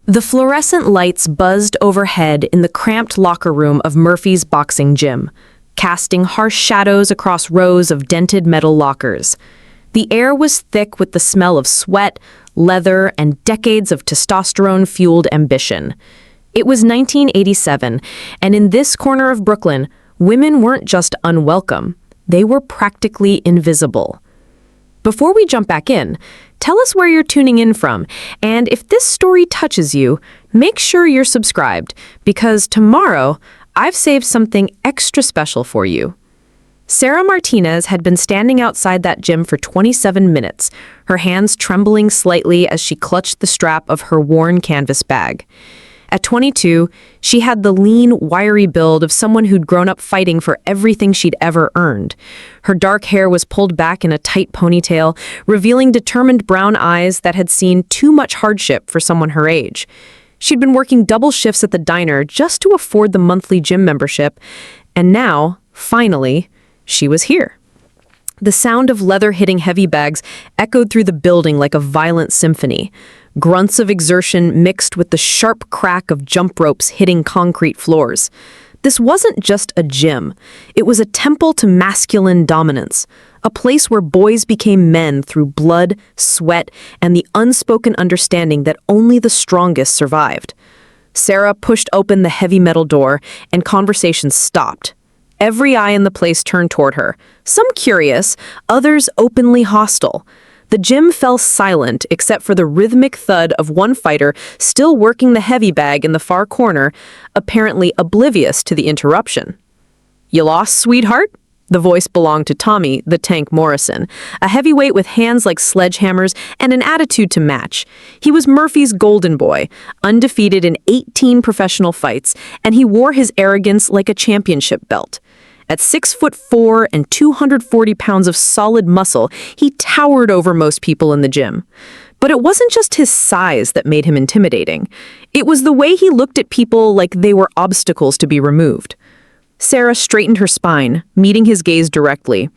The fluorescent lights buzzed overhead in the cramped locker room of Murphy's boxing gym, casting harsh shadows across rows of dented metal lockers. The air was thick with the smell of sweat, leather, and decades of testosterone-fueled ambition. It was 1987, and in this corner of Brooklyn, women weren't just unwelcome, they were practically invisible. Before we jump back in, tell us where you're tuning in from, and if this story touches you, make sure you're subscribed, because tomorrow, I've saved something extra special for you. Sarah Martinez had been standing outside that gym for 27 minutes, her hands trembling slightly as she clutched the strap of her worn canvas bag. At 22, she had the lean, wiry build of someone who'd grown up fighting for everything she'd ever earned. Her dark hair was pulled back in a tight ponytail, revealing determined brown eyes that had seen too much hardship for someone her age. She'd been working double shifts at the diner just to afford the monthly gym membership, and now, finally, she was here. The sound of leather hitting heavy bags echoed through the building like a violent symphony. Grunts of exertion mixed with the sharp crack of jump ropes hitting concrete floors. This wasn't just a gym. It was a temple to masculine dominance, a place where boys became men through blood, sweat, and the unspoken understanding that only the strongest survived. Sarah pushed open the heavy metal door, and conversation stopped. Every eye in the place turned toward her, some curious, others openly hostile. The gym fell silent except for the rhythmic thud of one fighter still working the heavy bag in the far corner, apparently oblivious to the interruption. "You lost, sweetheart?" The voice belonged to Tommy, the Tank Morrison, a heavyweight with hands like sledgehammers and an attitude to match. He was Murphy's golden boy, undefeated in 18 professional fights, and he wore his arrogance like a championship belt. At 6'4" and 240 pounds of solid muscle, he towered over most people in the gym. But it wasn't just his size that made him intimidating. It was the way he looked at people like they were obstacles to be removed. Sarah straightened her spine, meeting his gaze directly.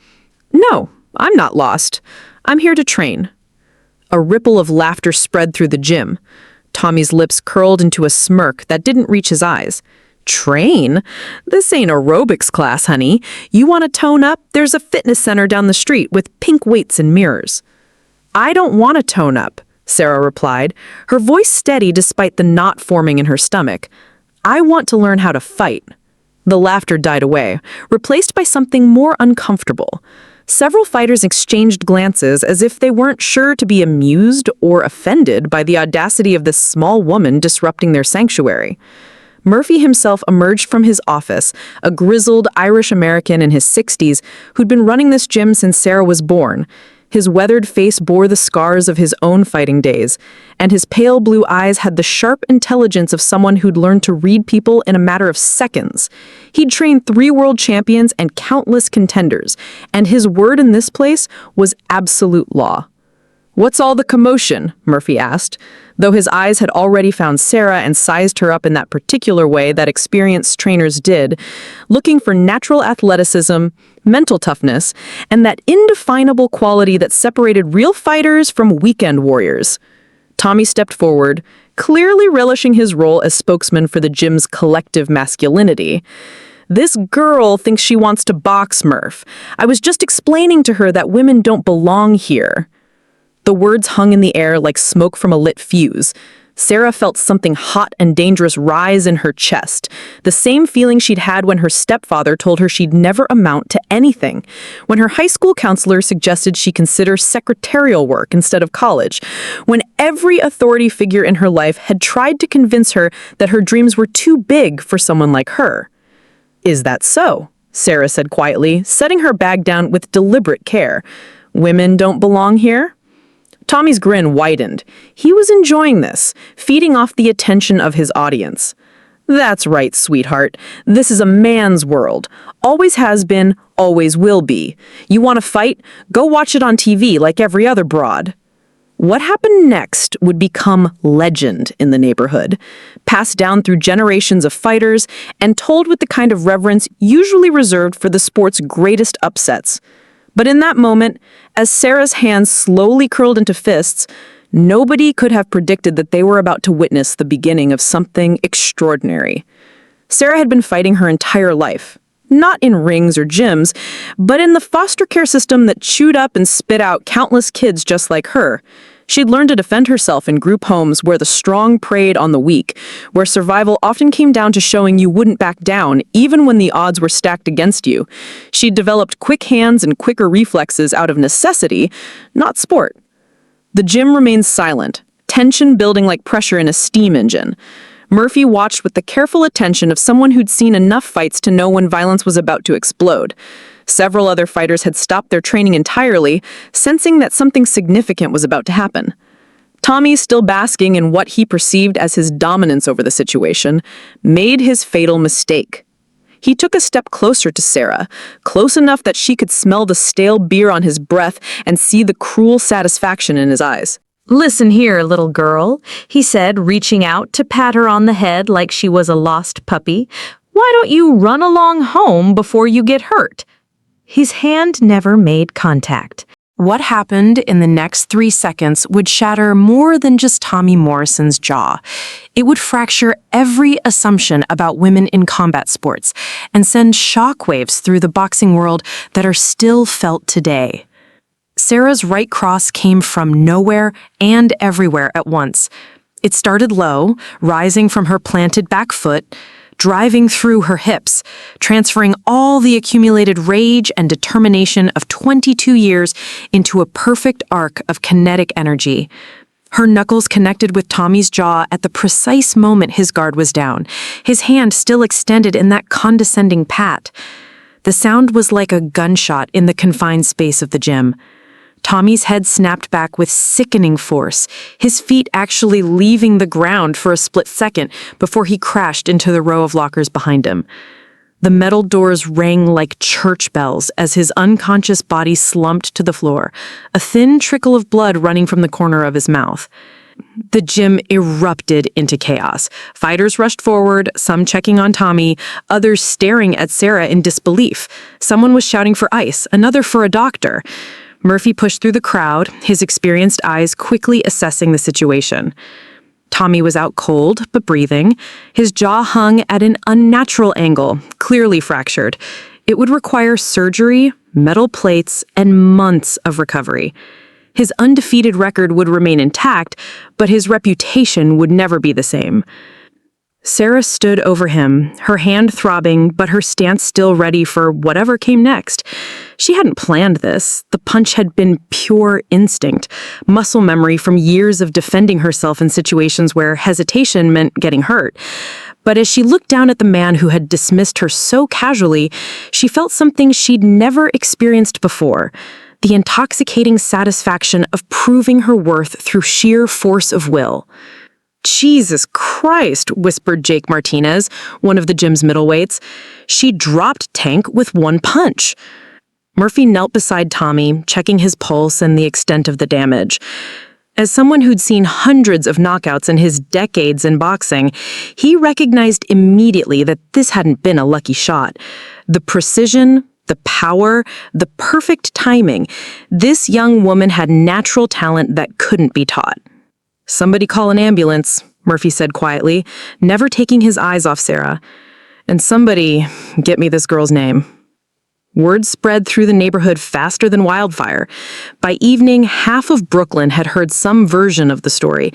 "No, I'm not lost. I'm here to train." A ripple of laughter spread through the gym. Tommy's lips curled into a smirk that didn't reach his eyes. "Train? This ain't aerobics class, honey. You want to tone up? There's a fitness center down the street with pink weights and mirrors." "I don't want to tone up," Sarah replied, her voice steady despite the knot forming in her stomach. "I want to learn how to fight." The laughter died away, replaced by something more uncomfortable. Several fighters exchanged glances as if they weren't sure to be amused or offended by the audacity of this small woman disrupting their sanctuary. Murphy himself emerged from his office, a grizzled Irish-American in his 60s who'd been running this gym since Sarah was born. His weathered face bore the scars of his own fighting days, and his pale blue eyes had the sharp intelligence of someone who'd learned to read people in a matter of seconds. He'd trained 3 world champions and countless contenders, and his word in this place was absolute law. "What's all the commotion?" Murphy asked, though his eyes had already found Sarah and sized her up in that particular way that experienced trainers did, looking for natural athleticism, mental toughness, and that indefinable quality that separated real fighters from weekend warriors. Tommy stepped forward, clearly relishing his role as spokesman for the gym's collective masculinity. "This girl thinks she wants to box, Murph. I was just explaining to her that women don't belong here." The words hung in the air like smoke from a lit fuse. Sarah felt something hot and dangerous rise in her chest, the same feeling she'd had when her stepfather told her she'd never amount to anything, when her high school counselor suggested she consider secretarial work instead of college, when every authority figure in her life had tried to convince her that her dreams were too big for someone like her. "Is that so?" Sarah said quietly, setting her bag down with deliberate care. "Women don't belong here?" Tommy's grin widened. He was enjoying this, feeding off the attention of his audience. "That's right, sweetheart. This is a man's world. Always has been, always will be. You want to fight? Go watch it on TV like every other broad." What happened next would become legend in the neighborhood, passed down through generations of fighters and told with the kind of reverence usually reserved for the sport's greatest upsets. But in that moment, as Sarah's hands slowly curled into fists, Nobody could have predicted that they were about to witness the beginning of something extraordinary. Sarah had been fighting her entire life, not in rings or gyms, but in the foster care system that chewed up and spit out countless kids just like her. She'd learned to defend herself in group homes where the strong preyed on the weak, where survival often came down to showing you wouldn't back down, even when the odds were stacked against you. She'd developed quick hands and quicker reflexes out of necessity, not sport. The gym remained silent, tension building like pressure in a steam engine. Murphy watched with the careful attention of someone who'd seen enough fights to know when violence was about to explode. Several other fighters had stopped their training entirely, sensing that something significant was about to happen. Tommy, still basking in what he perceived as his dominance over the situation, made his fatal mistake. He took a step closer to Sarah, close enough that she could smell the stale beer on his breath and see the cruel satisfaction in his eyes. "Listen here, little girl," he said, reaching out to pat her on the head like she was a lost puppy. "Why don't you run along home before you get hurt?" His hand never made contact. What happened in the next 3 seconds would shatter more than just Tommy Morrison's jaw. It would fracture every assumption about women in combat sports and send shockwaves through the boxing world that are still felt today. Sarah's right cross came from nowhere and everywhere at once. It started low, rising from her planted back foot, driving through her hips, transferring all the accumulated rage and determination of 22 years into a perfect arc of kinetic energy. Her knuckles connected with Tommy's jaw at the precise moment his guard was down, his hand still extended in that condescending pat. The sound was like a gunshot in the confined space of the gym. Tommy's head snapped back with sickening force, his feet actually leaving the ground for a split second before he crashed into the row of lockers behind him. The metal doors rang like church bells as his unconscious body slumped to the floor, a thin trickle of blood running from the corner of his mouth. The gym erupted into chaos. Fighters rushed forward, some checking on Tommy, others staring at Sarah in disbelief. Someone was shouting for ice, another for a doctor. Murphy pushed through the crowd, his experienced eyes quickly assessing the situation. Tommy was out cold, but breathing. His jaw hung at an unnatural angle, clearly fractured. It would require surgery, metal plates, and months of recovery. His undefeated record would remain intact, but his reputation would never be the same. Sarah stood over him, her hand throbbing, but her stance still ready for whatever came next. She hadn't planned this. The punch had been pure instinct, muscle memory from years of defending herself in situations where hesitation meant getting hurt. But as she looked down at the man who had dismissed her so casually, she felt something she'd never experienced before, the intoxicating satisfaction of proving her worth through sheer force of will. "Jesus Christ," whispered Jake Martinez, one of the gym's middleweights. She dropped Tank with one punch. Murphy knelt beside Tommy, checking his pulse and the extent of the damage. As someone who'd seen hundreds of knockouts in his decades in boxing, he recognized immediately that this hadn't been a lucky shot. The precision, the power, the perfect timing. This young woman had natural talent that couldn't be taught. "Somebody call an ambulance," Murphy said quietly, never taking his eyes off Sarah. "And somebody get me this girl's name." Word spread through the neighborhood faster than wildfire. By evening, half of Brooklyn had heard some version of the story.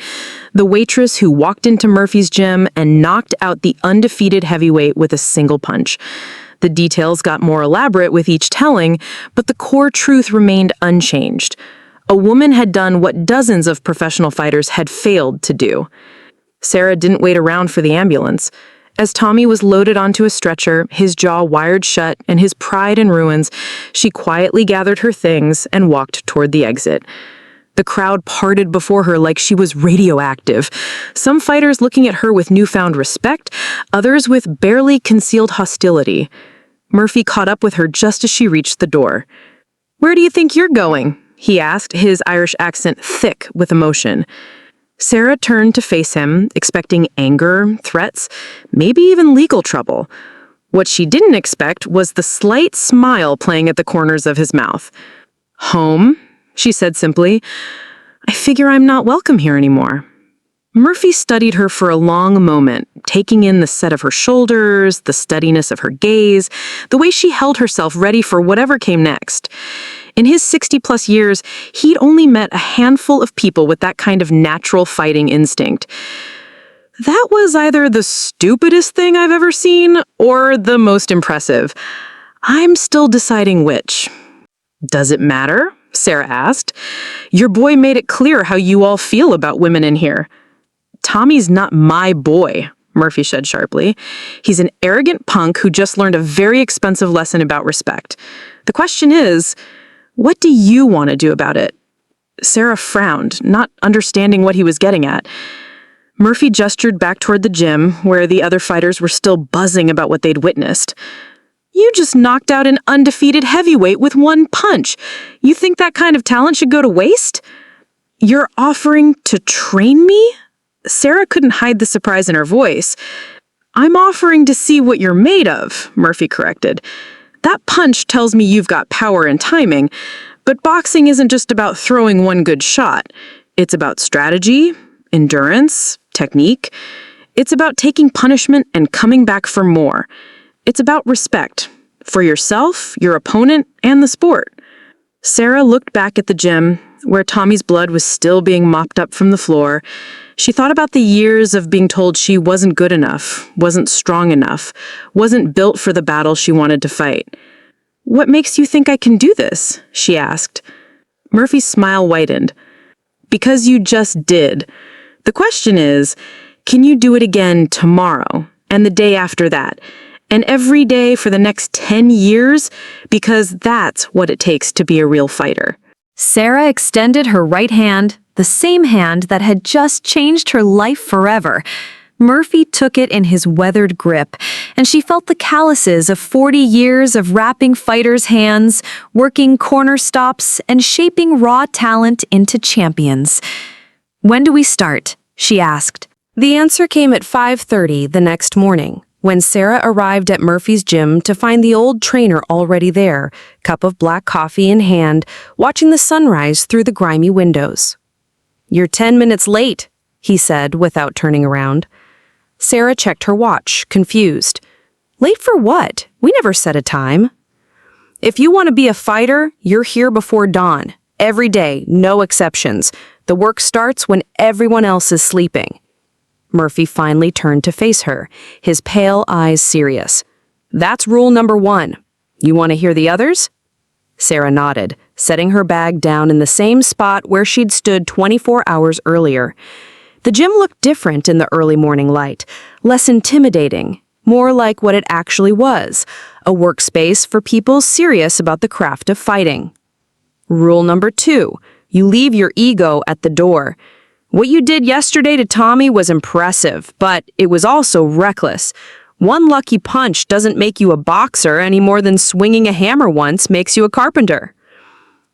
The waitress who walked into Murphy's gym and knocked out the undefeated heavyweight with a single punch. The details got more elaborate with each telling, but the core truth remained unchanged. A woman had done what dozens of professional fighters had failed to do. Sarah didn't wait around for the ambulance. As Tommy was loaded onto a stretcher, his jaw wired shut and his pride in ruins, she quietly gathered her things and walked toward the exit. The crowd parted before her like she was radioactive, some fighters looking at her with newfound respect, others with barely concealed hostility. Murphy caught up with her just as she reached the door. "Where do you think you're going?" he asked, his Irish accent thick with emotion. Sarah turned to face him, expecting anger, threats, maybe even legal trouble. What she didn't expect was the slight smile playing at the corners of his mouth. "Home," she said simply. I figure I'm not welcome here anymore. Murphy studied her for a long moment, taking in the set of her shoulders, the steadiness of her gaze, the way she held herself ready for whatever came next. In his 60-plus years, he'd only met a handful of people with that kind of natural fighting instinct. That was either the stupidest thing I've ever seen or the most impressive. I'm still deciding which. Does it matter? Sarah asked. Your boy made it clear how you all feel about women in here. Tommy's not my boy, Murphy said sharply. He's an arrogant punk who just learned a very expensive lesson about respect. The question is, what do you want to do about it? Sarah frowned, not understanding what he was getting at. Murphy gestured back toward the gym, where the other fighters were still buzzing about what they'd witnessed. You just knocked out an undefeated heavyweight with one punch. You think that kind of talent should go to waste? You're offering to train me? Sarah couldn't hide the surprise in her voice. I'm offering to see what you're made of, Murphy corrected. That punch tells me you've got power and timing, but boxing isn't just about throwing one good shot. It's about strategy, endurance, technique. It's about taking punishment and coming back for more. It's about respect for yourself, your opponent, and the sport. Sarah looked back at the gym, where Tommy's blood was still being mopped up from the floor. She thought about the years of being told she wasn't good enough, wasn't strong enough, wasn't built for the battle she wanted to fight. What makes you think I can do this? She asked. Murphy's smile widened. Because you just did. The question is, can you do it again tomorrow and the day after that? And every day for the next 10 years, because that's what it takes to be a real fighter. Sarah extended her right hand, the same hand that had just changed her life forever. Murphy took it in his weathered grip, and she felt the calluses of 40 years of wrapping fighters' hands, working corner stops, and shaping raw talent into champions. When do we start? She asked. The answer came at 5:30 the next morning, when Sarah arrived at Murphy's gym to find the old trainer already there, cup of black coffee in hand, watching the sunrise through the grimy windows. You're 10 minutes late, he said without turning around. Sarah checked her watch, confused. Late for what? We never set a time. If you want to be a fighter, you're here before dawn. Every day, no exceptions. The work starts when everyone else is sleeping. Murphy finally turned to face her, his pale eyes serious. That's rule number 1. You want to hear the others? Sarah nodded, setting her bag down in the same spot where she'd stood 24 hours earlier. The gym looked different in the early morning light, less intimidating, more like what it actually was, a workspace for people serious about the craft of fighting. Rule number 2, you leave your ego at the door. What you did yesterday to Tommy was impressive, but it was also reckless. One lucky punch doesn't make you a boxer any more than swinging a hammer once makes you a carpenter.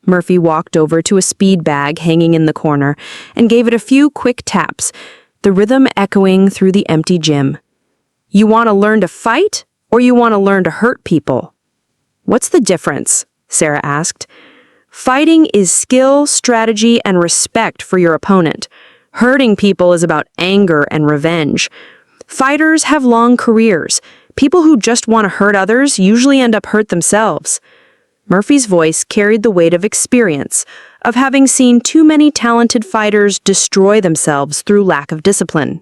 Murphy walked over to a speed bag hanging in the corner and gave it a few quick taps, the rhythm echoing through the empty gym. You want to learn to fight, or you want to learn to hurt people? What's the difference? Sarah asked. Fighting is skill, strategy, and respect for your opponent. Hurting people is about anger and revenge. Fighters have long careers. People who just want to hurt others usually end up hurt themselves. Murphy's voice carried the weight of experience, of having seen too many talented fighters destroy themselves through lack of discipline.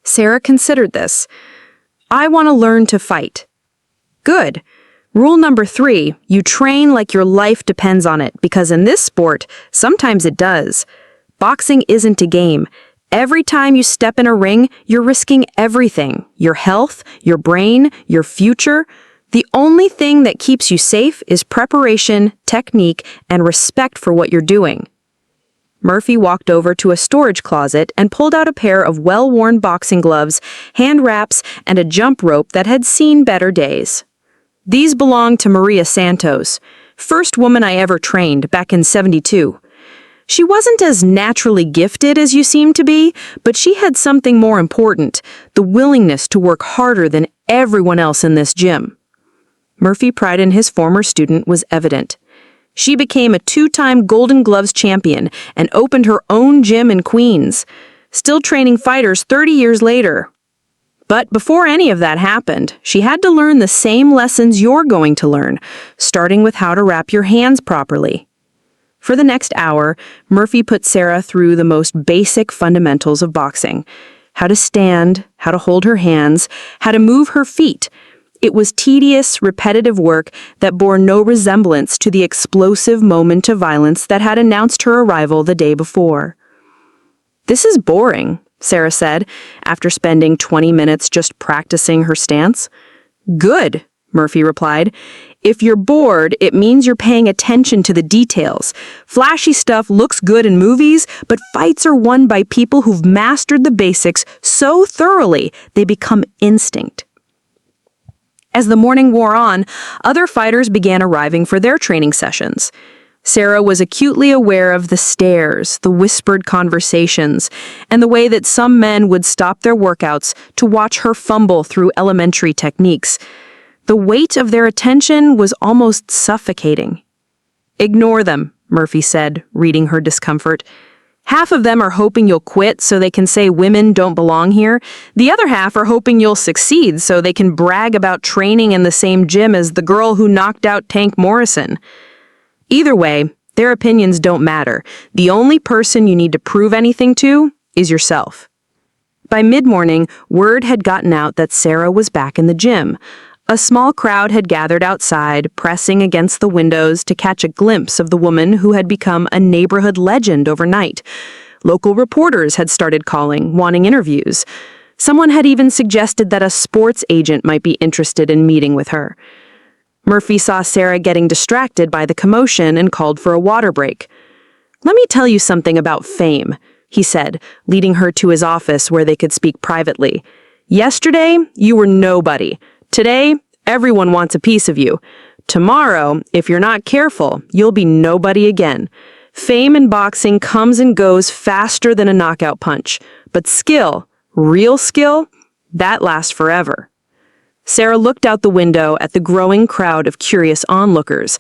Sarah considered this. I want to learn to fight. Good. Rule number 3, you train like your life depends on it, because in this sport, sometimes it does. Boxing isn't a game. Every time you step in a ring, you're risking everything. Your health, your brain, your future. The only thing that keeps you safe is preparation, technique, and respect for what you're doing. Murphy walked over to a storage closet and pulled out a pair of well-worn boxing gloves, hand wraps, and a jump rope that had seen better days. These belong to Maria Santos, first woman I ever trained back in '72. She wasn't as naturally gifted as you seem to be, but she had something more important, the willingness to work harder than everyone else in this gym. Murphy's pride in his former student was evident. She became a 2-time Golden Gloves champion and opened her own gym in Queens, still training fighters 30 years later. But before any of that happened, she had to learn the same lessons you're going to learn, starting with how to wrap your hands properly. For the next hour, Murphy put Sarah through the most basic fundamentals of boxing: how to stand, how to hold her hands, how to move her feet. It was tedious, repetitive work that bore no resemblance to the explosive moment of violence that had announced her arrival the day before. "This is boring," Sarah said, after spending 20 minutes just practicing her stance. "Good," Murphy replied. "If you're bored, it means you're paying attention to the details. Flashy stuff looks good in movies, but fights are won by people who've mastered the basics so thoroughly they become instinct." As the morning wore on, other fighters began arriving for their training sessions. Sarah was acutely aware of the stares, the whispered conversations, and the way that some men would stop their workouts to watch her fumble through elementary techniques. The weight of their attention was almost suffocating. "Ignore them," Murphy said, reading her discomfort. "Half of them are hoping you'll quit so they can say women don't belong here. The other half are hoping you'll succeed so they can brag about training in the same gym as the girl who knocked out Tank Morrison. Either way, their opinions don't matter. The only person you need to prove anything to is yourself." By mid-morning, word had gotten out that Sarah was back in the gym. A small crowd had gathered outside, pressing against the windows to catch a glimpse of the woman who had become a neighborhood legend overnight. Local reporters had started calling, wanting interviews. Someone had even suggested that a sports agent might be interested in meeting with her. Murphy saw Sarah getting distracted by the commotion and called for a water break. "Let me tell you something about fame," he said, leading her to his office where they could speak privately. "Yesterday, you were nobody. Today, everyone wants a piece of you. Tomorrow, if you're not careful, you'll be nobody again. Fame in boxing comes and goes faster than a knockout punch. But skill, real skill, that lasts forever." Sarah looked out the window at the growing crowd of curious onlookers.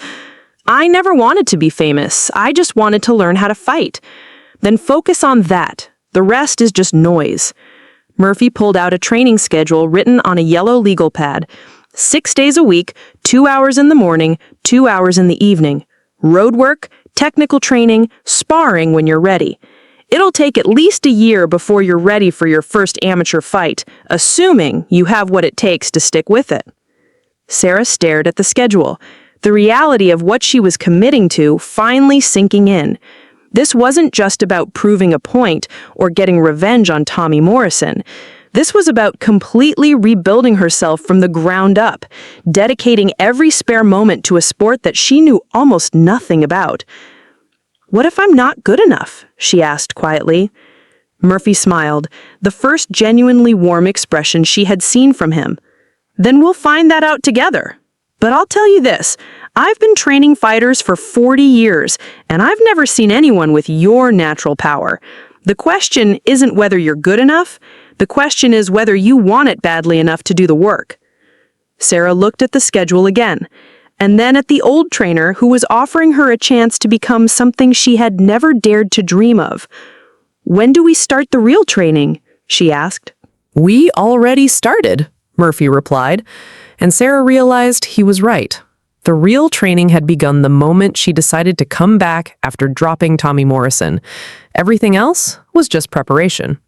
"I never wanted to be famous. I just wanted to learn how to fight." "Then focus on that. The rest is just noise." Murphy pulled out a training schedule written on a yellow legal pad. 6 days a week, 2 hours in the morning, 2 hours in the evening. Road work, technical training, sparring when you're ready. It'll take at least a year before you're ready for your first amateur fight, assuming you have what it takes to stick with it. Sarah stared at the schedule, the reality of what she was committing to finally sinking in. This wasn't just about proving a point or getting revenge on Tommy Morrison. This was about completely rebuilding herself from the ground up, dedicating every spare moment to a sport that she knew almost nothing about. "What if I'm not good enough?" she asked quietly. Murphy smiled, the first genuinely warm expression she had seen from him. "Then we'll find that out together. But I'll tell you this, I've been training fighters for 40 years, and I've never seen anyone with your natural power. The question isn't whether you're good enough, the question is whether you want it badly enough to do the work." Sarah looked at the schedule again, and then at the old trainer who was offering her a chance to become something she had never dared to dream of. "When do we start the real training?" she asked. "We already started," Murphy replied, and Sarah realized he was right. The real training had begun the moment she decided to come back after dropping Tommy Morrison. Everything else was just preparation.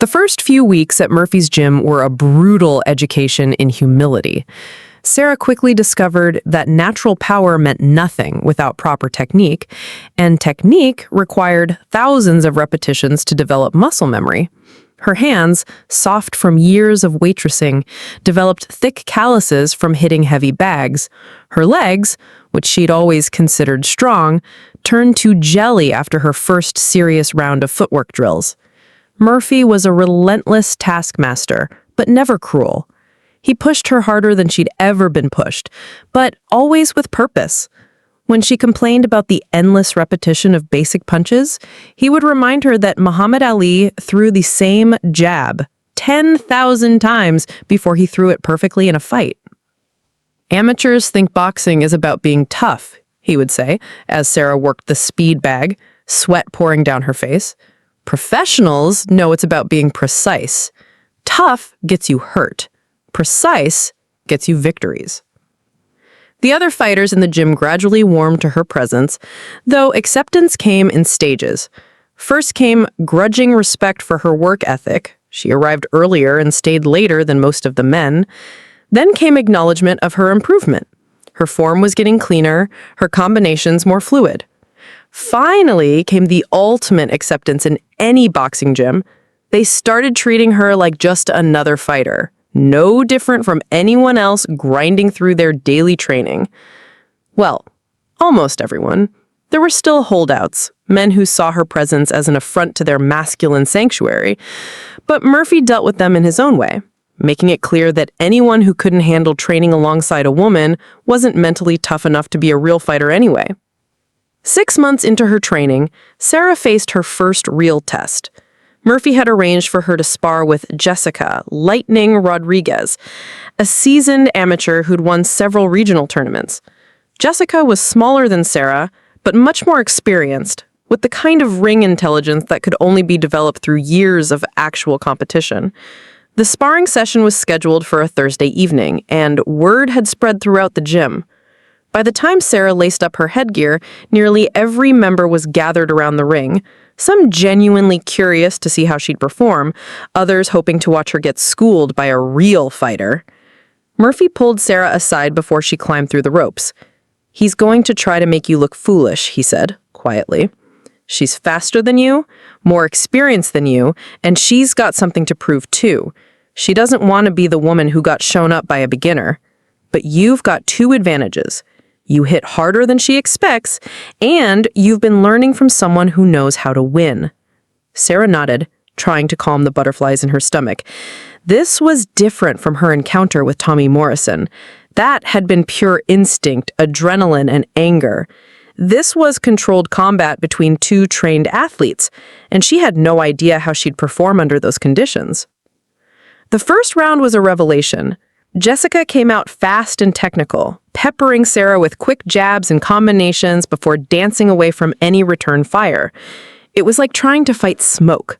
The first few weeks at Murphy's gym were a brutal education in humility. Sarah quickly discovered that natural power meant nothing without proper technique, and technique required thousands of repetitions to develop muscle memory. Her hands, soft from years of waitressing, developed thick calluses from hitting heavy bags. Her legs, which she'd always considered strong, turned to jelly after her first serious round of footwork drills. Murphy was a relentless taskmaster, but never cruel. He pushed her harder than she'd ever been pushed, but always with purpose. When she complained about the endless repetition of basic punches, he would remind her that Muhammad Ali threw the same jab 10,000 times before he threw it perfectly in a fight. "Amateurs think boxing is about being tough," he would say, as Sarah worked the speed bag, sweat pouring down her face. Professionals know it's about being precise. Tough gets you hurt. Precise gets you victories. The other fighters in the gym gradually warmed to her presence, though acceptance came in stages. First came grudging respect for her work ethic. She arrived earlier and stayed later than most of the men. Then came acknowledgement of her improvement. Her form was getting cleaner, her combinations more fluid. Finally came the ultimate acceptance in any boxing gym. They started treating her like just another fighter, no different from anyone else grinding through their daily training. Well, almost everyone. There were still holdouts, men who saw her presence as an affront to their masculine sanctuary, but Murphy dealt with them in his own way, making it clear that anyone who couldn't handle training alongside a woman wasn't mentally tough enough to be a real fighter anyway. 6 months into her training, Sarah faced her first real test. Murphy had arranged for her to spar with Jessica Lightning Rodriguez, a seasoned amateur who'd won several regional tournaments. Jessica was smaller than Sarah, but much more experienced, with the kind of ring intelligence that could only be developed through years of actual competition. The sparring session was scheduled for a Thursday evening, and word had spread throughout the gym. By the time Sarah laced up her headgear, nearly every member was gathered around the ring, some genuinely curious to see how she'd perform, others hoping to watch her get schooled by a real fighter. Murphy pulled Sarah aside before she climbed through the ropes. "He's going to try to make you look foolish," he said, quietly. "She's faster than you, more experienced than you, and she's got something to prove too. She doesn't want to be the woman who got shown up by a beginner. But you've got 2 advantages. You hit harder than she expects, and you've been learning from someone who knows how to win." Sarah nodded, trying to calm the butterflies in her stomach. This was different from her encounter with Tommy Morrison. That had been pure instinct, adrenaline, and anger. This was controlled combat between 2 trained athletes, and she had no idea how she'd perform under those conditions. The first round was a revelation. Jessica came out fast and technical, peppering Sarah with quick jabs and combinations before dancing away from any return fire. It was like trying to fight smoke.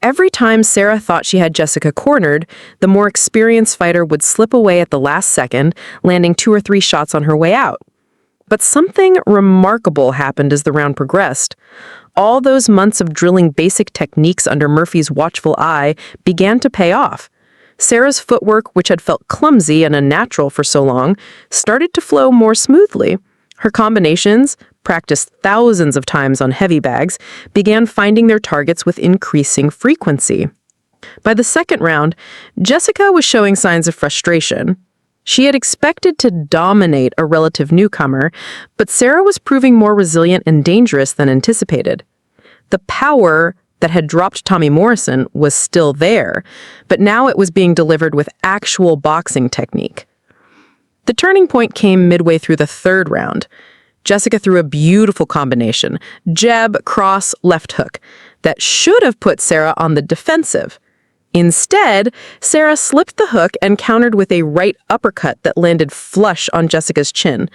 Every time Sarah thought she had Jessica cornered, the more experienced fighter would slip away at the last second, landing 2 or 3 shots on her way out. But something remarkable happened as the round progressed. All those months of drilling basic techniques under Murphy's watchful eye began to pay off. Sarah's footwork, which had felt clumsy and unnatural for so long, started to flow more smoothly. Her combinations, practiced thousands of times on heavy bags, began finding their targets with increasing frequency. By the second round, Jessica was showing signs of frustration. She had expected to dominate a relative newcomer, but Sarah was proving more resilient and dangerous than anticipated. The power that had dropped Tommy Morrison was still there, but now it was being delivered with actual boxing technique. The turning point came midway through the third round. Jessica threw a beautiful combination, jab, cross, left hook, that should have put Sarah on the defensive. Instead, Sarah slipped the hook and countered with a right uppercut that landed flush on Jessica's chin.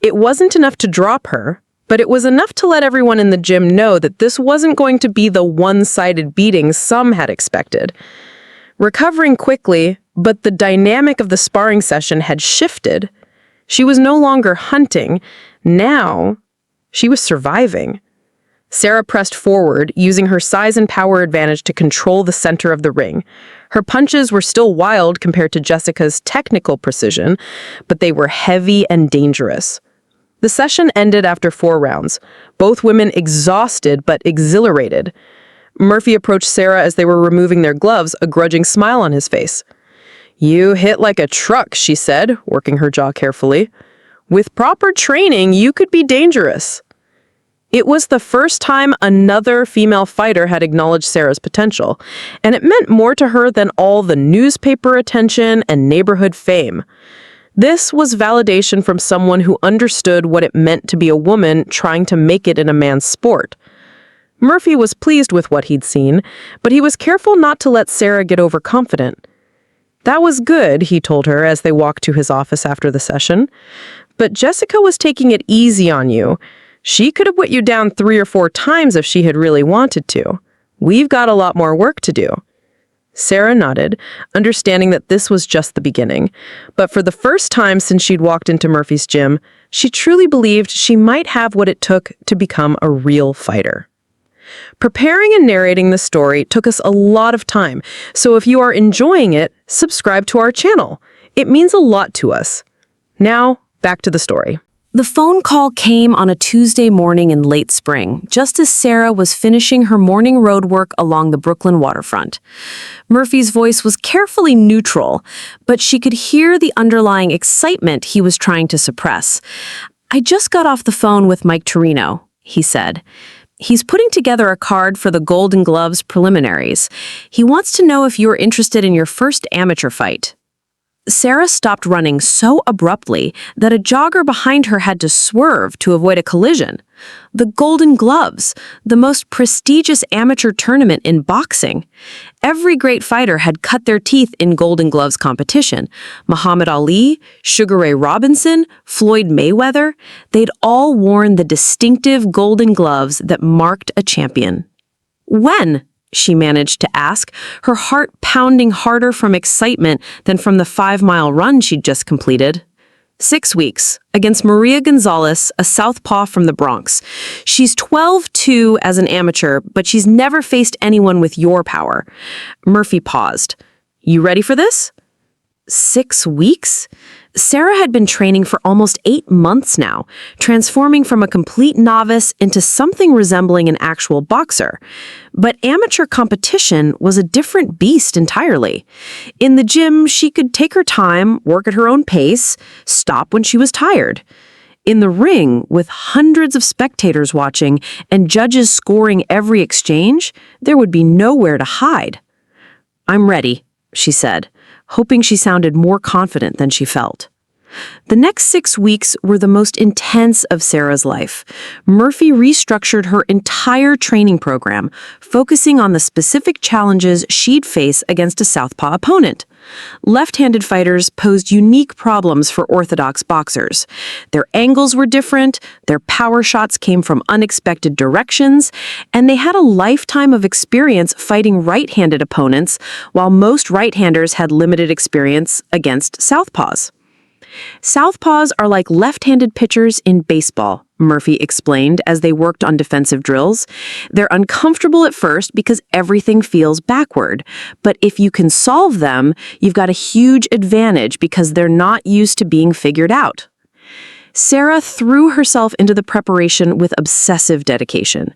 It wasn't enough to drop her, but it was enough to let everyone in the gym know that this wasn't going to be the one-sided beating some had expected. Recovering quickly, but the dynamic of the sparring session had shifted. She was no longer hunting. Now, she was surviving. Sarah pressed forward, using her size and power advantage to control the center of the ring. Her punches were still wild compared to Jessica's technical precision, but they were heavy and dangerous. The session ended after 4 rounds, both women exhausted but exhilarated. Murphy approached Sarah as they were removing their gloves, a grudging smile on his face. "You hit like a truck," she said, working her jaw carefully. "With proper training, you could be dangerous." It was the first time another female fighter had acknowledged Sarah's potential, and it meant more to her than all the newspaper attention and neighborhood fame. This was validation from someone who understood what it meant to be a woman trying to make it in a man's sport. Murphy was pleased with what he'd seen, but he was careful not to let Sarah get overconfident. "That was good," he told her as they walked to his office after the session. But Jessica was taking it easy on you. She could have whipped you down 3 or 4 times if she had really wanted to. We've got a lot more work to do." Sarah nodded, understanding that this was just the beginning. But for the first time since she'd walked into Murphy's gym, she truly believed she might have what it took to become a real fighter. Preparing and narrating the story took us a lot of time, so if you are enjoying it, subscribe to our channel. It means a lot to us. Now, back to the story. The phone call came on a Tuesday morning in late spring, just as Sarah was finishing her morning road work along the Brooklyn waterfront. Murphy's voice was carefully neutral, but she could hear the underlying excitement he was trying to suppress. "I just got off the phone with Mike Torino," he said. "He's putting together a card for the Golden Gloves preliminaries. He wants to know if you're interested in your first amateur fight." Sarah stopped running so abruptly that a jogger behind her had to swerve to avoid a collision. The Golden Gloves, the most prestigious amateur tournament in boxing. Every great fighter had cut their teeth in Golden Gloves competition. Muhammad Ali, Sugar Ray Robinson, Floyd Mayweather, they'd all worn the distinctive Golden Gloves that marked a champion. "When?" she managed to ask, her heart pounding harder from excitement than from the 5-mile run she'd just completed. 6 weeks, against Maria Gonzalez, a southpaw from the Bronx. She's 12-2 as an amateur, but she's never faced anyone with your power. Murphy paused. "You ready for this?" 6 weeks? Sarah had been training for almost 8 months now, transforming from a complete novice into something resembling an actual boxer. But amateur competition was a different beast entirely. In the gym, she could take her time, work at her own pace, stop when she was tired. In the ring, with hundreds of spectators watching and judges scoring every exchange, there would be nowhere to hide. "I'm ready," she said, hoping she sounded more confident than she felt. The next 6 weeks were the most intense of Sarah's life. Murphy restructured her entire training program, focusing on the specific challenges she'd face against a southpaw opponent. Left-handed fighters posed unique problems for orthodox boxers. Their angles were different, their power shots came from unexpected directions, and they had a lifetime of experience fighting right-handed opponents, while most right-handers had limited experience against southpaws. "Southpaws are like left-handed pitchers in baseball," Murphy explained as they worked on defensive drills. "They're uncomfortable at first because everything feels backward. But if you can solve them, you've got a huge advantage because they're not used to being figured out." Sarah threw herself into the preparation with obsessive dedication.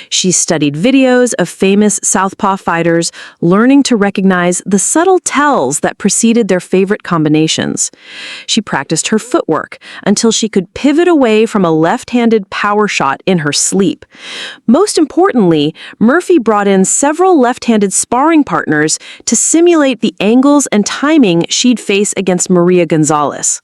She studied videos of famous southpaw fighters, learning to recognize the subtle tells that preceded their favorite combinations. She practiced her footwork until she could pivot away from a left-handed power shot in her sleep. Most importantly, Murphy brought in several left-handed sparring partners to simulate the angles and timing she'd face against Maria Gonzalez.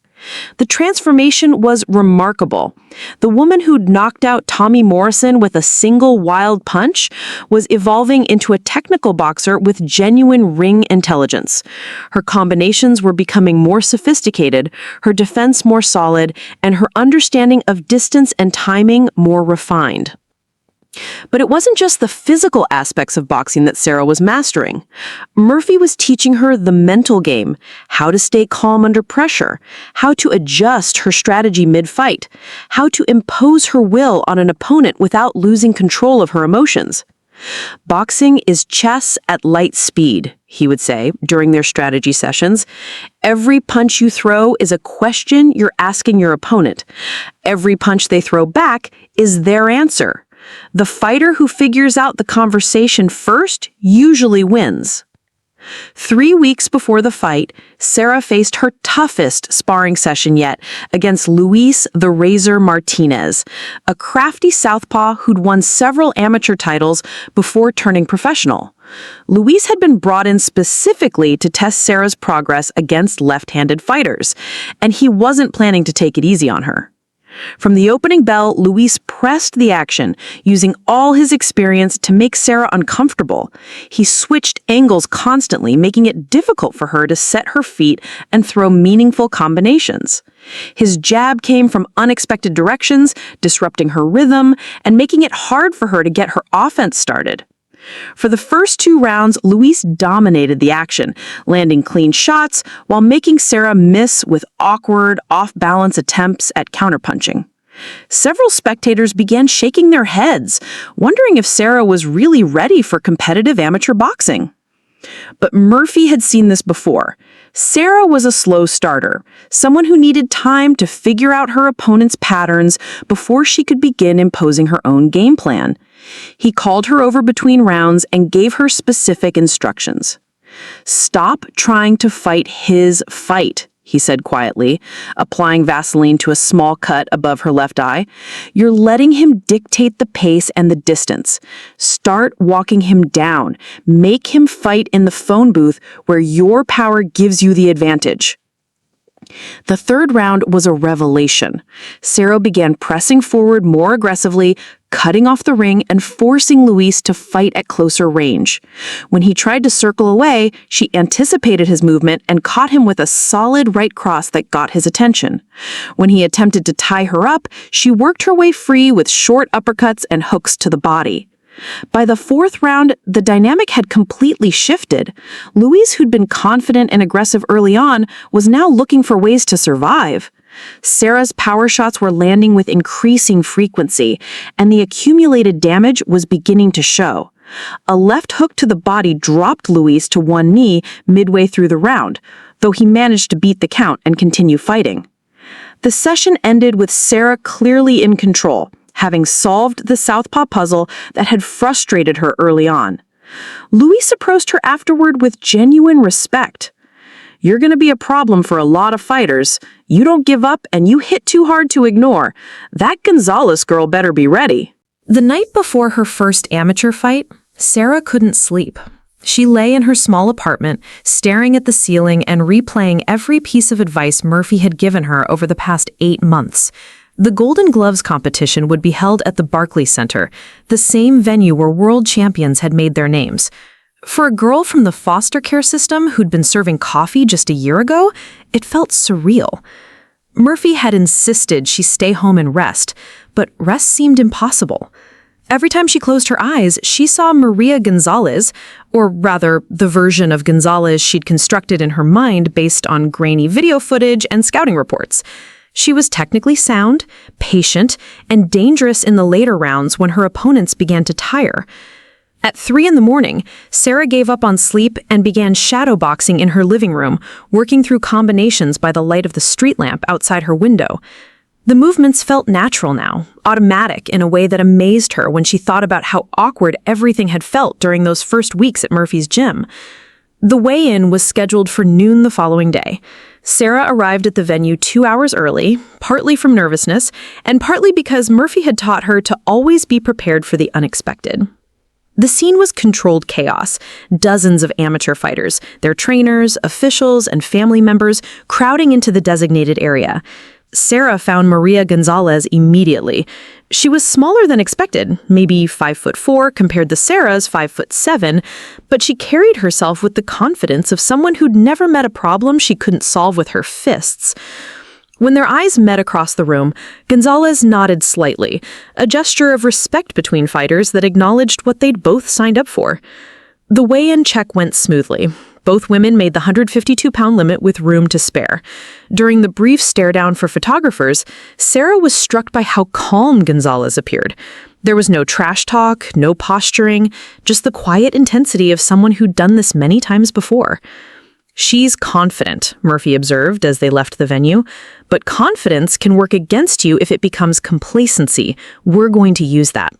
The transformation was remarkable. The woman who'd knocked out Tommy Morrison with a single wild punch was evolving into a technical boxer with genuine ring intelligence. Her combinations were becoming more sophisticated, her defense more solid, and her understanding of distance and timing more refined. But it wasn't just the physical aspects of boxing that Sarah was mastering. Murphy was teaching her the mental game, how to stay calm under pressure, how to adjust her strategy mid-fight, how to impose her will on an opponent without losing control of her emotions. "Boxing is chess at light speed," he would say during their strategy sessions. "Every punch you throw is a question you're asking your opponent. Every punch they throw back is their answer. The fighter who figures out the conversation first usually wins." 3 weeks before the fight, Sarah faced her toughest sparring session yet against Luis the Razor Martinez, a crafty southpaw who'd won several amateur titles before turning professional. Luis had been brought in specifically to test Sarah's progress against left-handed fighters, and he wasn't planning to take it easy on her. From the opening bell, Luis pressed the action, using all his experience to make Sarah uncomfortable. He switched angles constantly, making it difficult for her to set her feet and throw meaningful combinations. His jab came from unexpected directions, disrupting her rhythm and making it hard for her to get her offense started. For the first 2 rounds, Luis dominated the action, landing clean shots while making Sarah miss with awkward, off-balance attempts at counterpunching. Several spectators began shaking their heads, wondering if Sarah was really ready for competitive amateur boxing. But Murphy had seen this before. Sarah was a slow starter, someone who needed time to figure out her opponent's patterns before she could begin imposing her own game plan. He called her over between rounds and gave her specific instructions. "Stop trying to fight his fight," he said quietly, applying Vaseline to a small cut above her left eye. "You're letting him dictate the pace and the distance. Start walking him down. Make him fight in the phone booth where your power gives you the advantage." The 3rd round was a revelation. Sarah began pressing forward more aggressively, cutting off the ring and forcing Luis to fight at closer range. When he tried to circle away, she anticipated his movement and caught him with a solid right cross that got his attention. When he attempted to tie her up, she worked her way free with short uppercuts and hooks to the body. By the 4th round, the dynamic had completely shifted. Luis, who'd been confident and aggressive early on, was now looking for ways to survive. Sarah's power shots were landing with increasing frequency, and the accumulated damage was beginning to show. A left hook to the body dropped Luis to one knee midway through the round, though he managed to beat the count and continue fighting. The session ended with Sarah clearly in control, having solved the southpaw puzzle that had frustrated her early on. Luis approached her afterward with genuine respect. "You're going to be a problem for a lot of fighters. You don't give up and you hit too hard to ignore. That Gonzalez girl better be ready." The night before her first amateur fight, Sarah couldn't sleep. She lay in her small apartment, staring at the ceiling and replaying every piece of advice Murphy had given her over the past 8 months. The Golden Gloves competition would be held at the Barclays Center, the same venue where world champions had made their names. For a girl from the foster care system who'd been serving coffee just a year ago, it felt surreal. Murphy had insisted she stay home and rest, but rest seemed impossible. Every time she closed her eyes, she saw Maria Gonzalez, or rather, the version of Gonzalez she'd constructed in her mind based on grainy video footage and scouting reports. She was technically sound, patient, and dangerous in the later rounds when her opponents began to tire. At 3 a.m, Sarah gave up on sleep and began shadowboxing in her living room, working through combinations by the light of the street lamp outside her window. The movements felt natural now, automatic in a way that amazed her when she thought about how awkward everything had felt during those first weeks at Murphy's gym. The weigh-in was scheduled for noon the following day. Sarah arrived at the venue 2 hours early, partly from nervousness, and partly because Murphy had taught her to always be prepared for the unexpected. The scene was controlled chaos. Dozens of amateur fighters, their trainers, officials, and family members crowding into the designated area. Sarah found Maria Gonzalez immediately. She was smaller than expected, maybe 5'4" compared to Sarah's 5'7", but she carried herself with the confidence of someone who'd never met a problem she couldn't solve with her fists. When their eyes met across the room, Gonzalez nodded slightly, a gesture of respect between fighters that acknowledged what they'd both signed up for. The weigh-in check went smoothly. Both women made the 152-pound limit with room to spare. During the brief stare-down for photographers, Sarah was struck by how calm Gonzalez appeared. There was no trash talk, no posturing, just the quiet intensity of someone who'd done this many times before. "She's confident," Murphy observed as they left the venue. "But confidence can work against you if it becomes complacency. We're going to use that."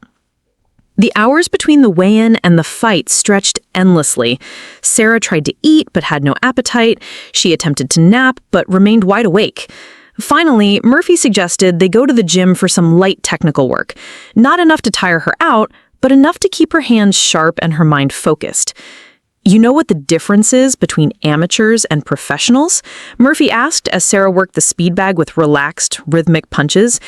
The hours between the weigh-in and the fight stretched endlessly. Sarah tried to eat but had no appetite. She attempted to nap but remained wide awake. Finally, Murphy suggested they go to the gym for some light technical work. Not enough to tire her out, but enough to keep her hands sharp and her mind focused. You know what the difference is between amateurs and professionals? Murphy asked as Sarah worked the speed bag with relaxed, rhythmic punches.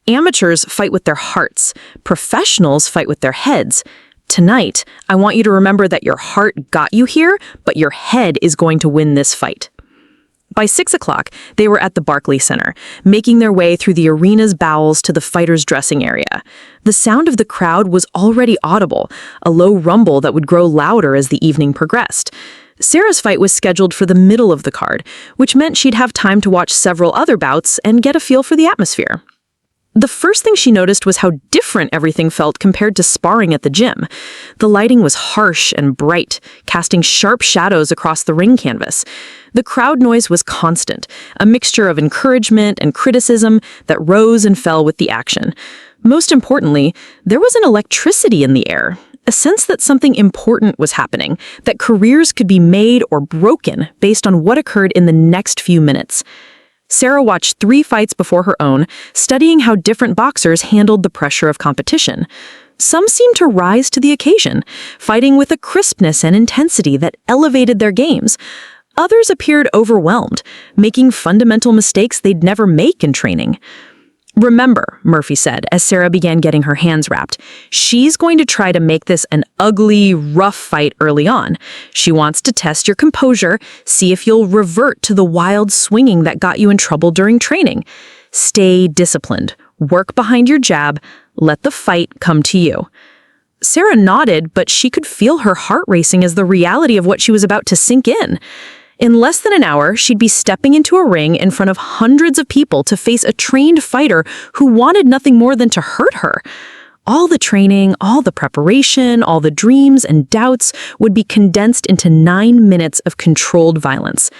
Amateurs fight with their hearts. Professionals fight with their heads. Tonight, I want you to remember that your heart got you here, but your head is going to win this fight. By 6 o'clock, they were at the Barclays Center, making their way through the arena's bowels to the fighters' dressing area. The sound of the crowd was already audible, a low rumble that would grow louder as the evening progressed. Sarah's fight was scheduled for the middle of the card, which meant she'd have time to watch several other bouts and get a feel for the atmosphere. The first thing she noticed was how different everything felt compared to sparring at the gym. The lighting was harsh and bright, casting sharp shadows across the ring canvas. The crowd noise was constant, a mixture of encouragement and criticism that rose and fell with the action. Most importantly, there was an electricity in the air, a sense that something important was happening, that careers could be made or broken based on what occurred in the next few minutes. Sarah watched 3 fights before her own, studying how different boxers handled the pressure of competition. Some seemed to rise to the occasion, fighting with a crispness and intensity that elevated their games. Others appeared overwhelmed, making fundamental mistakes they'd never make in training. "Remember," Murphy said as Sarah began getting her hands wrapped, "she's going to try to make this an ugly, rough fight early on. She wants to test your composure, see if you'll revert to the wild swinging that got you in trouble during training. Stay disciplined, work behind your jab, let the fight come to you." Sarah nodded, but she could feel her heart racing as the reality of what she was about to sink in. In less than an hour, she'd be stepping into a ring in front of hundreds of people to face a trained fighter who wanted nothing more than to hurt her. All the training, all the preparation, all the dreams and doubts would be condensed into 9 minutes of controlled violence.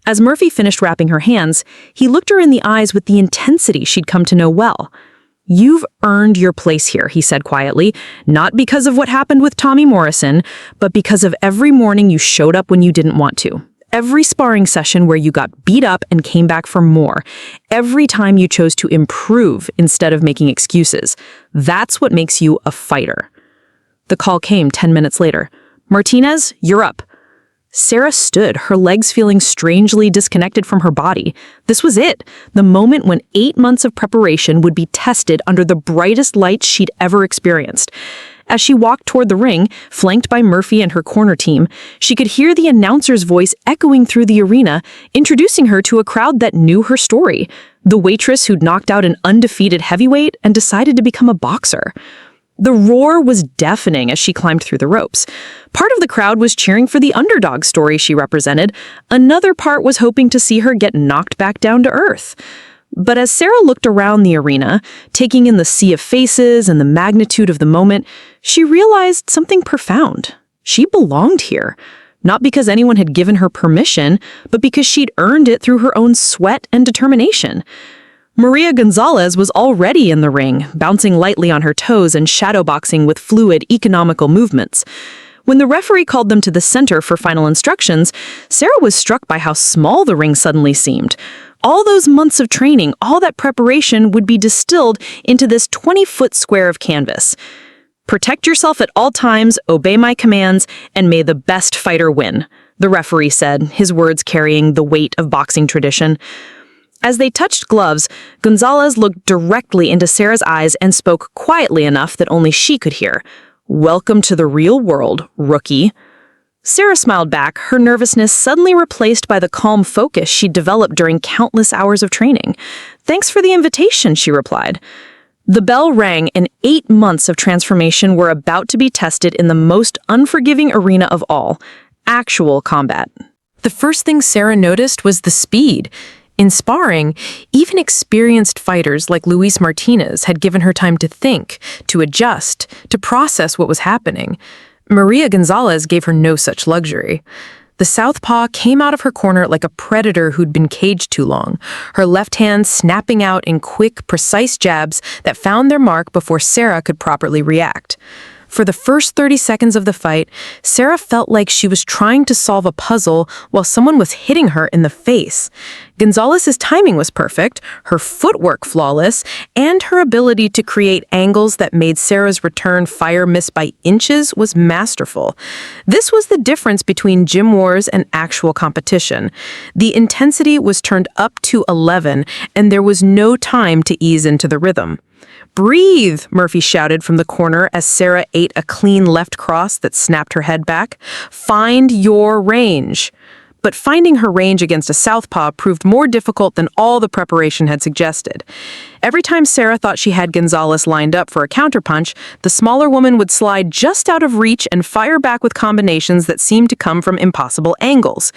As Murphy finished wrapping her hands, he looked her in the eyes with the intensity she'd come to know well. "You've earned your place here," he said quietly, "not because of what happened with Tommy Morrison, but because of every morning you showed up when you didn't want to. Every sparring session where you got beat up and came back for more. Every time you chose to improve instead of making excuses. That's what makes you a fighter." The call came 10 minutes later. "Martinez, you're up." Sarah stood, her legs feeling strangely disconnected from her body. This was it, the moment when 8 months of preparation would be tested under the brightest lights she'd ever experienced. As she walked toward the ring, flanked by Murphy and her corner team, she could hear the announcer's voice echoing through the arena, introducing her to a crowd that knew her story, the waitress who'd knocked out an undefeated heavyweight and decided to become a boxer. The roar was deafening as she climbed through the ropes. Part of the crowd was cheering for the underdog story she represented. Another part was hoping to see her get knocked back down to earth. But as Sarah looked around the arena, taking in the sea of faces and the magnitude of the moment, she realized something profound. She belonged here, not because anyone had given her permission, but because she'd earned it through her own sweat and determination. Maria Gonzalez was already in the ring, bouncing lightly on her toes and shadowboxing with fluid, economical movements. When the referee called them to the center for final instructions, Sarah was struck by how small the ring suddenly seemed. All those months of training, all that preparation would be distilled into this 20-foot square of canvas. "Protect yourself at all times, obey my commands, and may the best fighter win," the referee said, his words carrying the weight of boxing tradition. As they touched gloves, Gonzalez looked directly into Sarah's eyes and spoke quietly enough that only she could hear. "Welcome to the real world, rookie." Sarah smiled back, her nervousness suddenly replaced by the calm focus she'd developed during countless hours of training. "Thanks for the invitation," she replied. The bell rang, and 8 months of transformation were about to be tested in the most unforgiving arena of all, actual combat. The first thing Sarah noticed was the speed. In sparring, even experienced fighters like Luis Martinez had given her time to think, to adjust, to process what was happening. Maria Gonzalez gave her no such luxury. The southpaw came out of her corner like a predator who'd been caged too long, her left hand snapping out in quick, precise jabs that found their mark before Sarah could properly react. For the first 30 seconds of the fight, Sarah felt like she was trying to solve a puzzle while someone was hitting her in the face. Gonzalez's timing was perfect, her footwork flawless, and her ability to create angles that made Sarah's return fire miss by inches was masterful. This was the difference between gym wars and actual competition. The intensity was turned up to 11, and there was no time to ease into the rhythm. "Breathe," Murphy shouted from the corner as Sarah ate a clean left cross that snapped her head back. "Find your range." But finding her range against a southpaw proved more difficult than all the preparation had suggested. Every time Sarah thought she had Gonzalez lined up for a counterpunch, the smaller woman would slide just out of reach and fire back with combinations that seemed to come from impossible angles.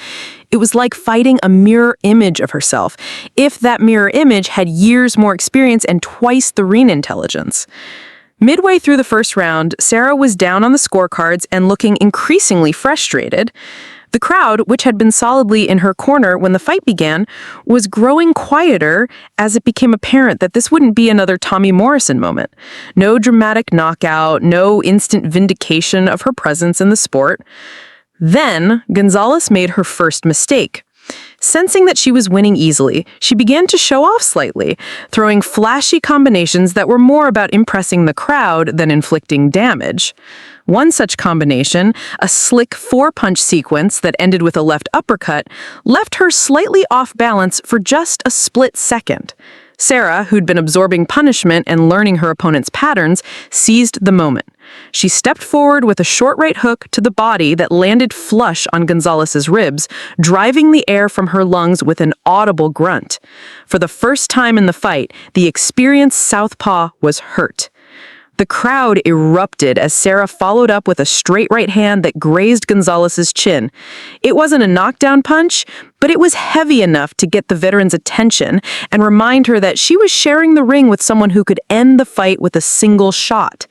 It was like fighting a mirror image of herself, if that mirror image had years more experience and twice the ring intelligence. Midway through the first round, Sarah was down on the scorecards and looking increasingly frustrated. The crowd, which had been solidly in her corner when the fight began, was growing quieter as it became apparent that this wouldn't be another Tommy Morrison moment. No dramatic knockout, no instant vindication of her presence in the sport. Then, Gonzalez made her first mistake. Sensing that she was winning easily, she began to show off slightly, throwing flashy combinations that were more about impressing the crowd than inflicting damage. One such combination, a slick four-punch sequence that ended with a left uppercut, left her slightly off balance for just a split second. Sarah, who'd been absorbing punishment and learning her opponent's patterns, seized the moment. She stepped forward with a short right hook to the body that landed flush on Gonzalez's ribs, driving the air from her lungs with an audible grunt. For the first time in the fight, the experienced southpaw was hurt. The crowd erupted as Sarah followed up with a straight right hand that grazed Gonzalez's chin. It wasn't a knockdown punch, but it was heavy enough to get the veteran's attention and remind her that she was sharing the ring with someone who could end the fight with a single shot.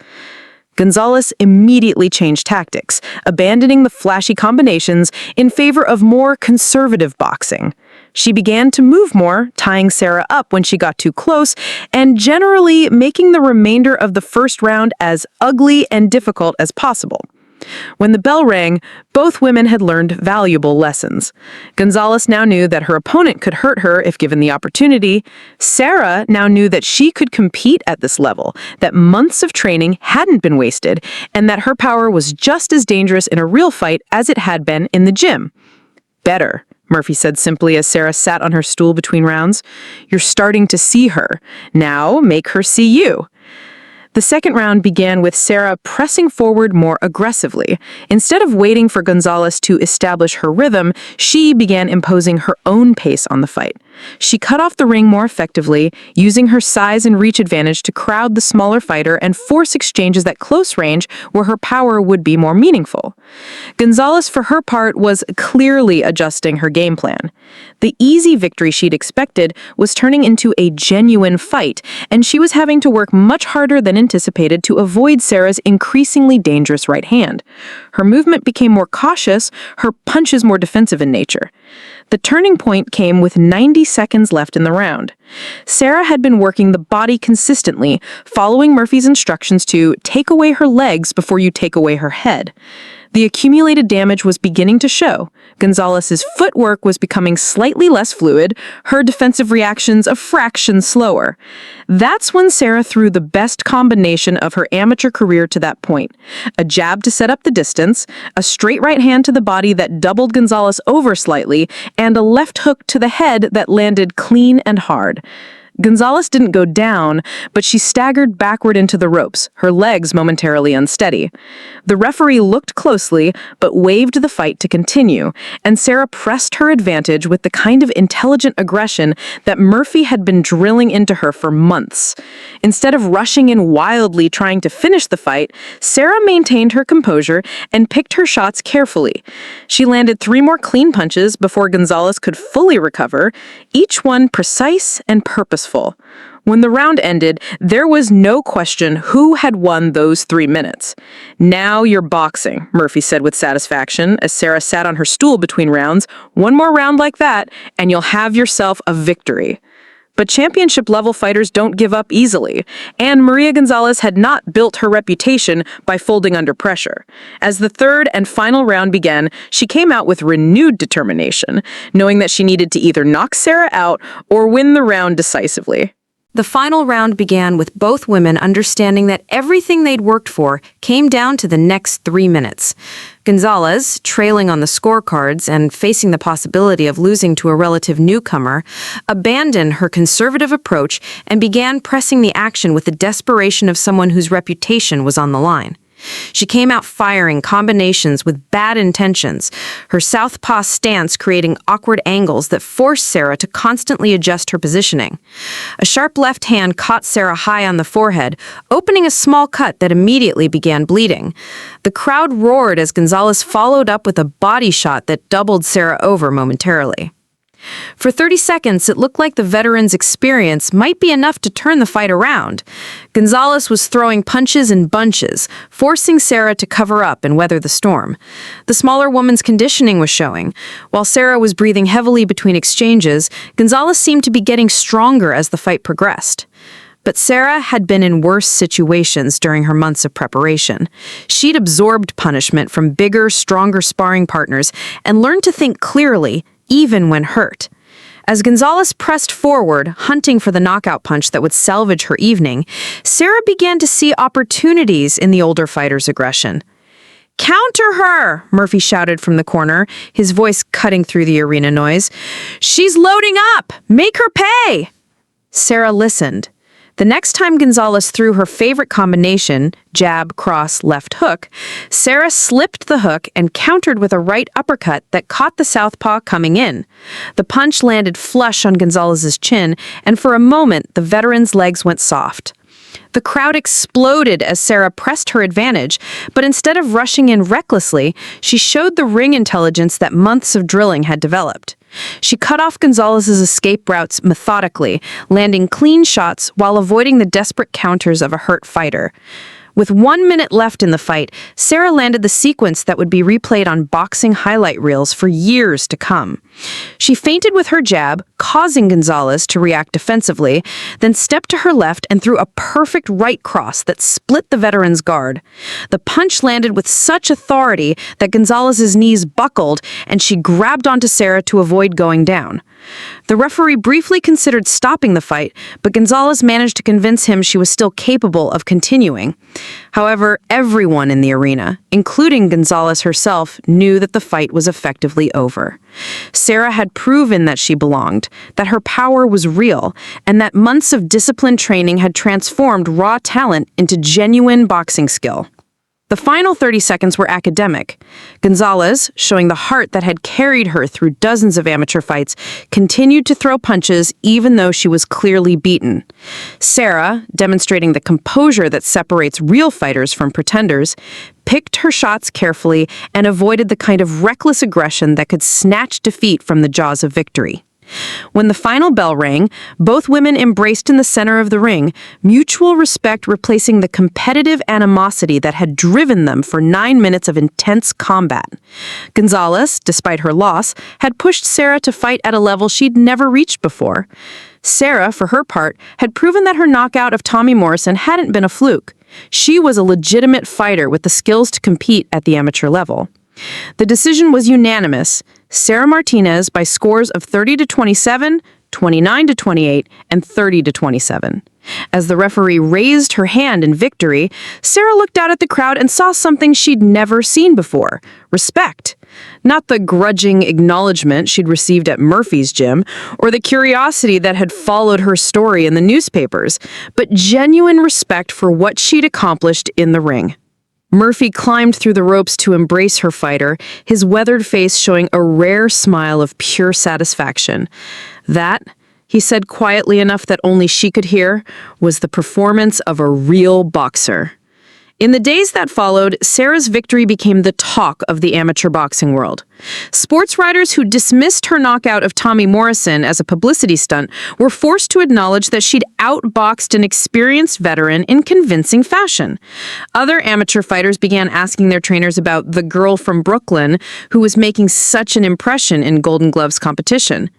Gonzalez immediately changed tactics, abandoning the flashy combinations in favor of more conservative boxing. She began to move more, tying Sarah up when she got too close, and generally making the remainder of the first round as ugly and difficult as possible. When the bell rang, both women had learned valuable lessons. Gonzalez now knew that her opponent could hurt her if given the opportunity. Sarah now knew that she could compete at this level, that months of training hadn't been wasted, and that her power was just as dangerous in a real fight as it had been in the gym. "Better," Murphy said simply as Sarah sat on her stool between rounds. "You're starting to see her. Now make her see you." The second round began with Sarah pressing forward more aggressively. Instead of waiting for Gonzalez to establish her rhythm, she began imposing her own pace on the fight. She cut off the ring more effectively, using her size and reach advantage to crowd the smaller fighter and force exchanges at close range where her power would be more meaningful. Gonzalez, for her part, was clearly adjusting her game plan. The easy victory she'd expected was turning into a genuine fight, and she was having to work much harder than anticipated to avoid Sarah's increasingly dangerous right hand. Her movement became more cautious, her punches more defensive in nature. The turning point came with 90 seconds left in the round. Sarah had been working the body consistently, following Murphy's instructions to take away her legs before you take away her head. The accumulated damage was beginning to show. Gonzalez's footwork was becoming slightly less fluid, her defensive reactions a fraction slower. That's when Sarah threw the best combination of her amateur career to that point. A jab to set up the distance, a straight right hand to the body that doubled Gonzalez over slightly, and a left hook to the head that landed clean and hard. Gonzalez didn't go down, but she staggered backward into the ropes, her legs momentarily unsteady. The referee looked closely, but waved the fight to continue, and Sarah pressed her advantage with the kind of intelligent aggression that Murphy had been drilling into her for months. Instead of rushing in wildly trying to finish the fight, Sarah maintained her composure and picked her shots carefully. She landed 3 more clean punches before Gonzalez could fully recover, each one precise and purposeful. When the round ended, there was no question who had won those 3 minutes. "Now you're boxing," Murphy said with satisfaction as Sarah sat on her stool between rounds. "One more round like that, and you'll have yourself a victory." But championship-level fighters don't give up easily, and Maria Gonzalez had not built her reputation by folding under pressure. As the third and final round began, she came out with renewed determination, knowing that she needed to either knock Sarah out or win the round decisively. The final round began with both women understanding that everything they'd worked for came down to the next 3 minutes. Gonzalez, trailing on the scorecards and facing the possibility of losing to a relative newcomer, abandoned her conservative approach and began pressing the action with the desperation of someone whose reputation was on the line. She came out firing combinations with bad intentions, her southpaw stance creating awkward angles that forced Sarah to constantly adjust her positioning. A sharp left hand caught Sarah high on the forehead, opening a small cut that immediately began bleeding. The crowd roared as Gonzalez followed up with a body shot that doubled Sarah over momentarily. For 30 seconds, it looked like the veteran's experience might be enough to turn the fight around. Gonzalez was throwing punches in bunches, forcing Sarah to cover up and weather the storm. The smaller woman's conditioning was showing. While Sarah was breathing heavily between exchanges, Gonzalez seemed to be getting stronger as the fight progressed. But Sarah had been in worse situations during her months of preparation. She'd absorbed punishment from bigger, stronger sparring partners and learned to think clearly, even when hurt. As Gonzalez pressed forward, hunting for the knockout punch that would salvage her evening, Sarah began to see opportunities in the older fighter's aggression. "Counter her!" Murphy shouted from the corner, his voice cutting through the arena noise. "She's loading up! Make her pay!" Sarah listened. The next time Gonzalez threw her favorite combination, jab, cross, left hook, Sarah slipped the hook and countered with a right uppercut that caught the southpaw coming in. The punch landed flush on Gonzalez's chin, and for a moment, the veteran's legs went soft. The crowd exploded as Sarah pressed her advantage, but instead of rushing in recklessly, she showed the ring intelligence that months of drilling had developed. She cut off Gonzalez's escape routes methodically, landing clean shots while avoiding the desperate counters of a hurt fighter. With 1 minute left in the fight, Sarah landed the sequence that would be replayed on boxing highlight reels for years to come. She feinted with her jab, causing Gonzalez to react defensively, then stepped to her left and threw a perfect right cross that split the veteran's guard. The punch landed with such authority that Gonzalez's knees buckled and she grabbed onto Sarah to avoid going down. The referee briefly considered stopping the fight, but Gonzalez managed to convince him she was still capable of continuing. However, everyone in the arena, including Gonzalez herself, knew that the fight was effectively over. Sarah had proven that she belonged, that her power was real, and that months of disciplined training had transformed raw talent into genuine boxing skill. The final 30 seconds were academic. Gonzalez, showing the heart that had carried her through dozens of amateur fights, continued to throw punches even though she was clearly beaten. Sarah, demonstrating the composure that separates real fighters from pretenders, picked her shots carefully and avoided the kind of reckless aggression that could snatch defeat from the jaws of victory. When the final bell rang, both women embraced in the center of the ring, mutual respect replacing the competitive animosity that had driven them for 9 minutes of intense combat. Gonzalez, despite her loss, had pushed Sarah to fight at a level she'd never reached before. Sarah, for her part, had proven that her knockout of Tommy Morrison hadn't been a fluke. She was a legitimate fighter with the skills to compete at the amateur level. The decision was unanimous. Sarah Martinez by scores of 30-27, 29-28, and 30-27. As the referee raised her hand in victory, Sarah looked out at the crowd and saw something she'd never seen before: respect. Not the grudging acknowledgement she'd received at Murphy's gym, or the curiosity that had followed her story in the newspapers, but genuine respect for what she'd accomplished in the ring. Murphy climbed through the ropes to embrace her fighter, his weathered face showing a rare smile of pure satisfaction. That, he said quietly enough that only she could hear, was the performance of a real boxer. In the days that followed, Sarah's victory became the talk of the amateur boxing world. Sports writers who dismissed her knockout of Tommy Morrison as a publicity stunt were forced to acknowledge that she'd outboxed an experienced veteran in convincing fashion. Other amateur fighters began asking their trainers about the girl from Brooklyn who was making such an impression in Golden Gloves competition.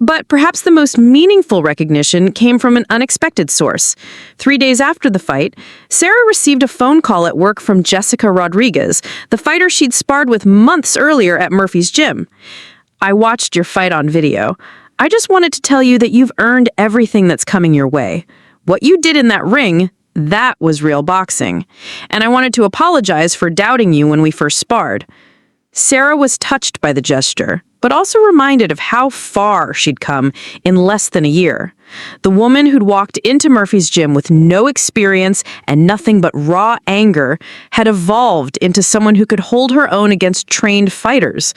But perhaps the most meaningful recognition came from an unexpected source. 3 days after the fight, Sarah received a phone call at work from Jessica Rodriguez, the fighter she'd sparred with months earlier at Murphy's gym. "I watched your fight on video. I just wanted to tell you that you've earned everything that's coming your way. What you did in that ring, that was real boxing. And I wanted to apologize for doubting you when we first sparred." Sarah was touched by the gesture, but also reminded of how far she'd come in less than a year. The woman who'd walked into Murphy's gym with no experience and nothing but raw anger had evolved into someone who could hold her own against trained fighters.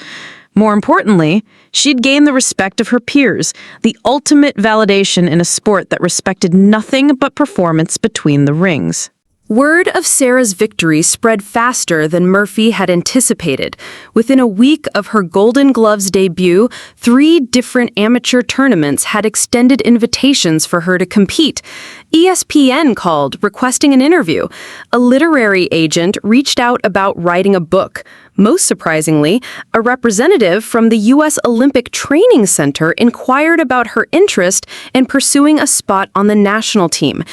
More importantly, she'd gained the respect of her peers, the ultimate validation in a sport that respected nothing but performance between the rings. Word of Sarah's victory spread faster than Murphy had anticipated. Within a week of her Golden Gloves debut, 3 different amateur tournaments had extended invitations for her to compete. ESPN called, requesting an interview. A literary agent reached out about writing a book. Most surprisingly, a representative from the U.S. Olympic Training Center inquired about her interest in pursuing a spot on the national team.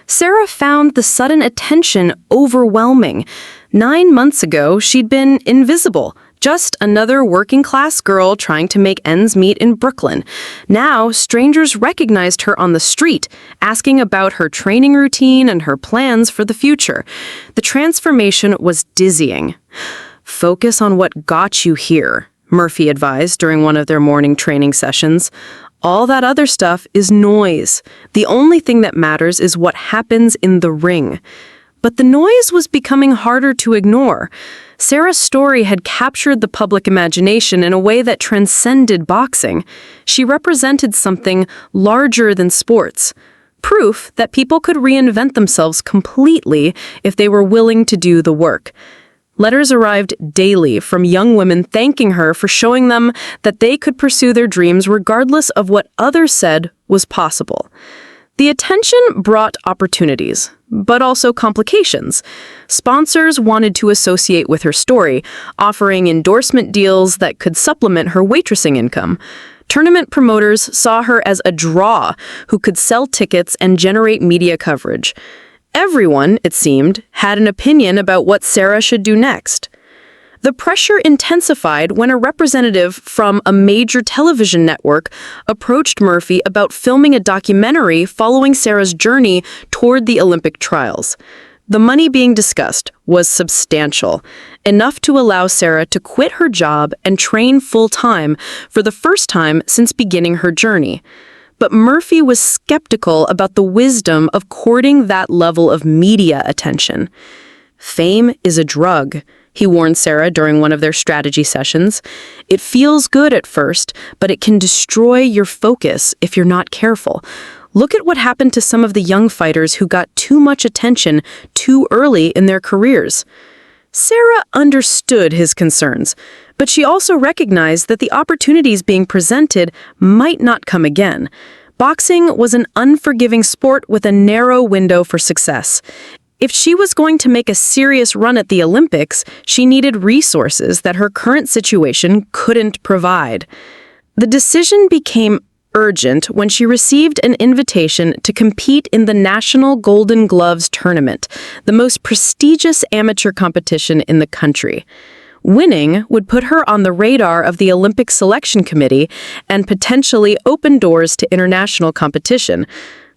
Sarah found the sudden attention overwhelming. 9 months ago, she'd been invisible, just another working-class girl trying to make ends meet in Brooklyn. Now, strangers recognized her on the street, asking about her training routine and her plans for the future. The transformation was dizzying. "Focus on what got you here," Murphy advised during one of their morning training sessions. "All that other stuff is noise. The only thing that matters is what happens in the ring." But the noise was becoming harder to ignore. Sarah's story had captured the public imagination in a way that transcended boxing. She represented something larger than sports. Proof that people could reinvent themselves completely if they were willing to do the work. Letters arrived daily from young women thanking her for showing them that they could pursue their dreams regardless of what others said was possible. The attention brought opportunities, but also complications. Sponsors wanted to associate with her story, offering endorsement deals that could supplement her waitressing income. Tournament promoters saw her as a draw who could sell tickets and generate media coverage. Everyone, it seemed, had an opinion about what Sarah should do next. The pressure intensified when a representative from a major television network approached Murphy about filming a documentary following Sarah's journey toward the Olympic trials. The money being discussed was substantial, enough to allow Sarah to quit her job and train full-time for the first time since beginning her journey. But Murphy was skeptical about the wisdom of courting that level of media attention. "Fame is a drug," he warned Sarah during one of their strategy sessions. "It feels good at first, but it can destroy your focus if you're not careful. Look at what happened to some of the young fighters who got too much attention too early in their careers." Sarah understood his concerns, but she also recognized that the opportunities being presented might not come again. Boxing was an unforgiving sport with a narrow window for success. If she was going to make a serious run at the Olympics, she needed resources that her current situation couldn't provide. The decision became urgent when she received an invitation to compete in the National Golden Gloves tournament, the most prestigious amateur competition in the country. Winning would put her on the radar of the Olympic Selection Committee and potentially open doors to international competition.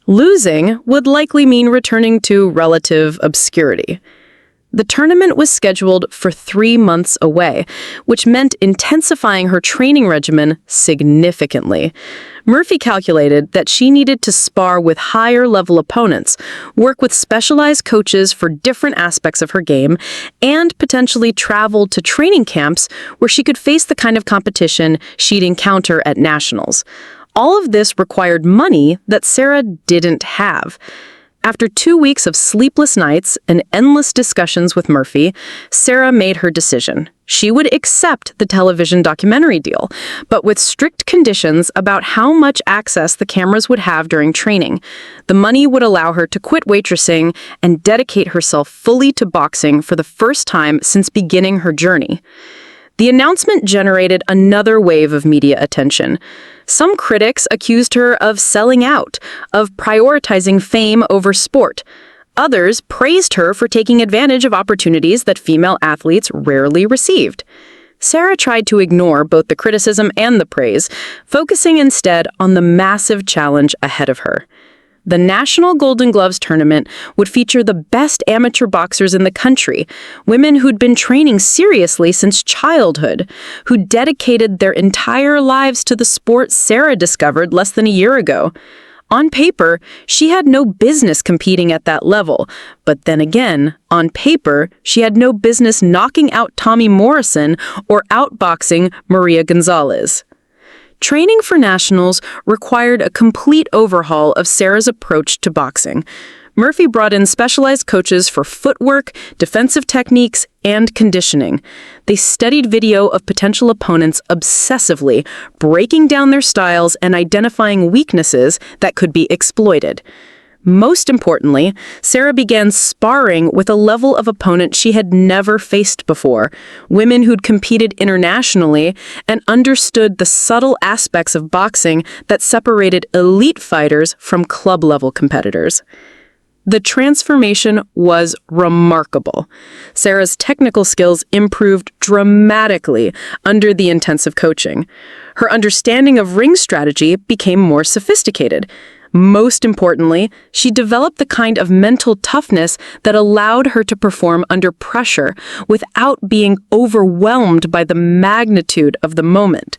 Losing would likely mean returning to relative obscurity. The tournament was scheduled for 3 months away, which meant intensifying her training regimen significantly. Murphy calculated that she needed to spar with higher-level opponents, work with specialized coaches for different aspects of her game, and potentially travel to training camps where she could face the kind of competition she'd encounter at nationals. All of this required money that Sarah didn't have. After 2 weeks of sleepless nights and endless discussions with Murphy, Sarah made her decision. She would accept the television documentary deal, but with strict conditions about how much access the cameras would have during training. The money would allow her to quit waitressing and dedicate herself fully to boxing for the first time since beginning her journey. The announcement generated another wave of media attention. Some critics accused her of selling out, of prioritizing fame over sport. Others praised her for taking advantage of opportunities that female athletes rarely received. Sarah tried to ignore both the criticism and the praise, focusing instead on the massive challenge ahead of her. The National Golden Gloves tournament would feature the best amateur boxers in the country, women who'd been training seriously since childhood, who dedicated their entire lives to the sport Sarah discovered less than a year ago. On paper, she had no business competing at that level, but then again, on paper, she had no business knocking out Tommy Morrison or outboxing Maria Gonzalez. Training for nationals required a complete overhaul of Sarah's approach to boxing. Murphy brought in specialized coaches for footwork, defensive techniques, and conditioning. They studied video of potential opponents obsessively, breaking down their styles and identifying weaknesses that could be exploited. Most importantly, Sarah began sparring with a level of opponent she had never faced before, women who'd competed internationally and understood the subtle aspects of boxing that separated elite fighters from club-level competitors. The transformation was remarkable. Sarah's technical skills improved dramatically under the intensive coaching. Her understanding of ring strategy became more sophisticated. Most importantly, she developed the kind of mental toughness that allowed her to perform under pressure without being overwhelmed by the magnitude of the moment.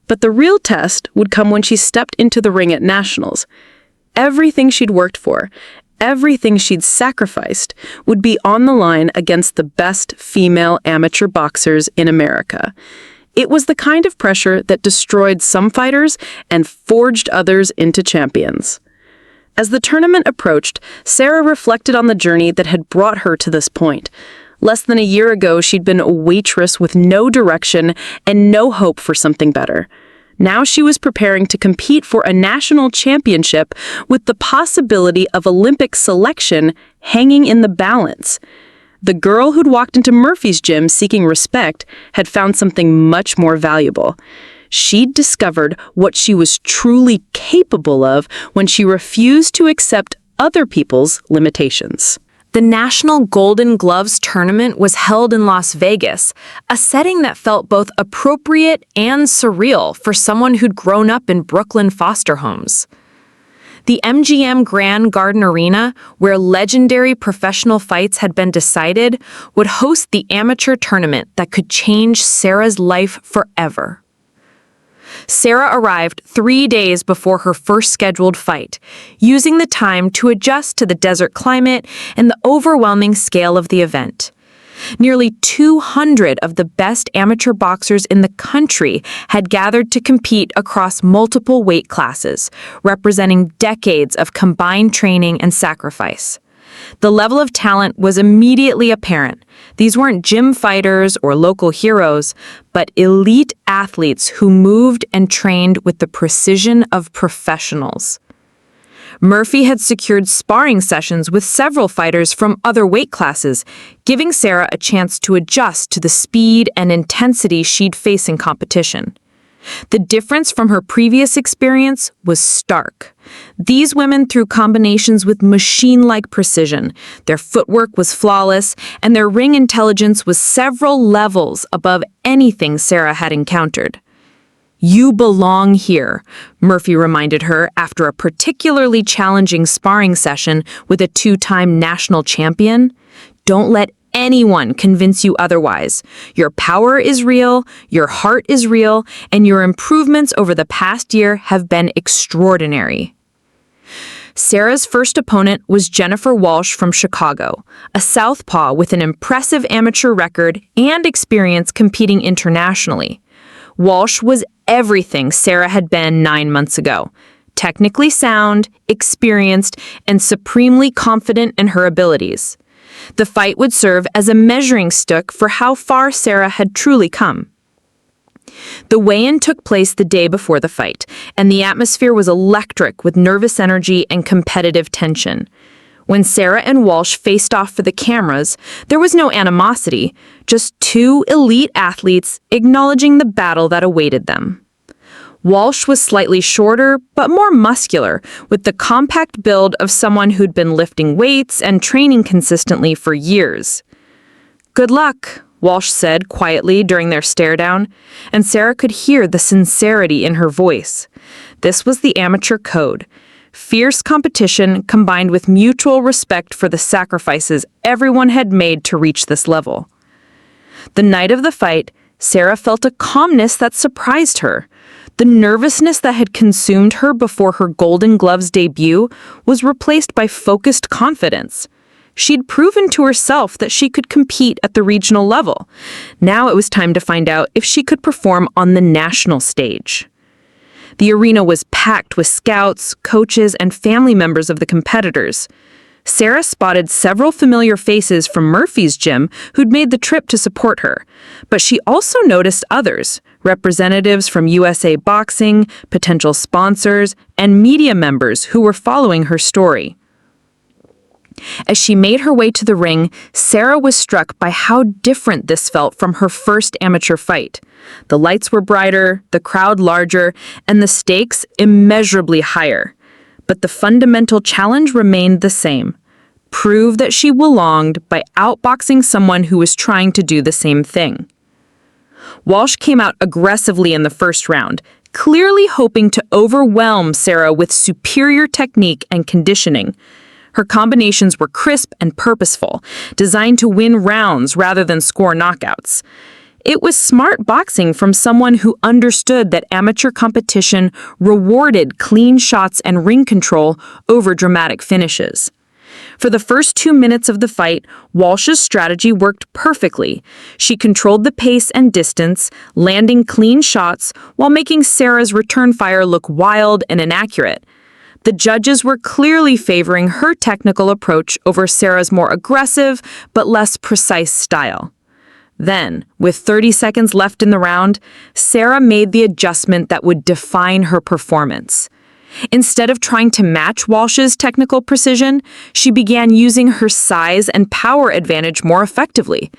But the real test would come when she stepped into the ring at nationals. Everything she'd worked for, everything she'd sacrificed, would be on the line against the best female amateur boxers in America. It was the kind of pressure that destroyed some fighters and forged others into champions. As the tournament approached, Sarah reflected on the journey that had brought her to this point. Less than a year ago, she'd been a waitress with no direction and no hope for something better. Now she was preparing to compete for a national championship with the possibility of Olympic selection hanging in the balance. The girl who'd walked into Murphy's gym seeking respect had found something much more valuable. She'd discovered what she was truly capable of when she refused to accept other people's limitations. The National Golden Gloves tournament was held in Las Vegas, a setting that felt both appropriate and surreal for someone who'd grown up in Brooklyn foster homes. The MGM Grand Garden Arena, where legendary professional fights had been decided, would host the amateur tournament that could change Sarah's life forever. Sarah arrived 3 days before her first scheduled fight, using the time to adjust to the desert climate and the overwhelming scale of the event. Nearly 200 of the best amateur boxers in the country had gathered to compete across multiple weight classes, representing decades of combined training and sacrifice. The level of talent was immediately apparent. These weren't gym fighters or local heroes, but elite athletes who moved and trained with the precision of professionals. Murphy had secured sparring sessions with several fighters from other weight classes, giving Sarah a chance to adjust to the speed and intensity she'd face in competition. The difference from her previous experience was stark. These women threw combinations with machine-like precision. Their footwork was flawless, and their ring intelligence was several levels above anything Sarah had encountered. "You belong here," Murphy reminded her after a particularly challenging sparring session with a two-time national champion. "Don't let anyone convince you otherwise. Your power is real, your heart is real, and your improvements over the past year have been extraordinary." Sarah's first opponent was Jennifer Walsh from Chicago, a southpaw with an impressive amateur record and experience competing internationally. Walsh was everything Sarah had been 9 months ago: technically sound, experienced, and supremely confident in her abilities. The fight would serve as a measuring stick for how far Sarah had truly come. The weigh-in took place the day before the fight, and the atmosphere was electric with nervous energy and competitive tension. When Sarah and Walsh faced off for the cameras, there was no animosity, just two elite athletes acknowledging the battle that awaited them. Walsh was slightly shorter, but more muscular, with the compact build of someone who'd been lifting weights and training consistently for years. "Good luck," Walsh said quietly during their stare-down, and Sarah could hear the sincerity in her voice. This was the amateur code. Fierce competition combined with mutual respect for the sacrifices everyone had made to reach this level. The night of the fight, Sarah felt a calmness that surprised her. The nervousness that had consumed her before her Golden Gloves debut was replaced by focused confidence. She'd proven to herself that she could compete at the regional level. Now it was time to find out if she could perform on the national stage. The arena was packed with scouts, coaches, and family members of the competitors. Sarah spotted several familiar faces from Murphy's gym who'd made the trip to support her, but she also noticed others, representatives from USA Boxing, potential sponsors, and media members who were following her story. As she made her way to the ring, Sarah was struck by how different this felt from her first amateur fight. The lights were brighter, the crowd larger, and the stakes immeasurably higher. But the fundamental challenge remained the same. Prove that she belonged by outboxing someone who was trying to do the same thing. Walsh came out aggressively in the first round, clearly hoping to overwhelm Sarah with superior technique and conditioning. Her combinations were crisp and purposeful, designed to win rounds rather than score knockouts. It was smart boxing from someone who understood that amateur competition rewarded clean shots and ring control over dramatic finishes. For the first 2 minutes of the fight, Walsh's strategy worked perfectly. She controlled the pace and distance, landing clean shots while making Sarah's return fire look wild and inaccurate. The judges were clearly favoring her technical approach over Sarah's more aggressive but less precise style. Then, with 30 seconds left in the round, Sarah made the adjustment that would define her performance. Instead of trying to match Walsh's technical precision, she began using her size and power advantage more effectively.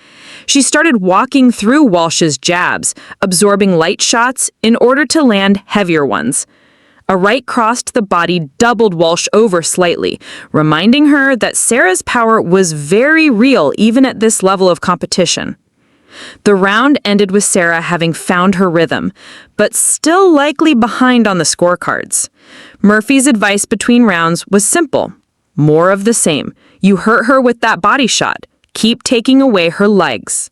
She started walking through Walsh's jabs, absorbing light shots in order to land heavier ones. A right cross to the body doubled Walsh over slightly, reminding her that Sarah's power was very real even at this level of competition. The round ended with Sarah having found her rhythm, but still likely behind on the scorecards. Murphy's advice between rounds was simple. More of the same. You hurt her with that body shot. Keep taking away her legs.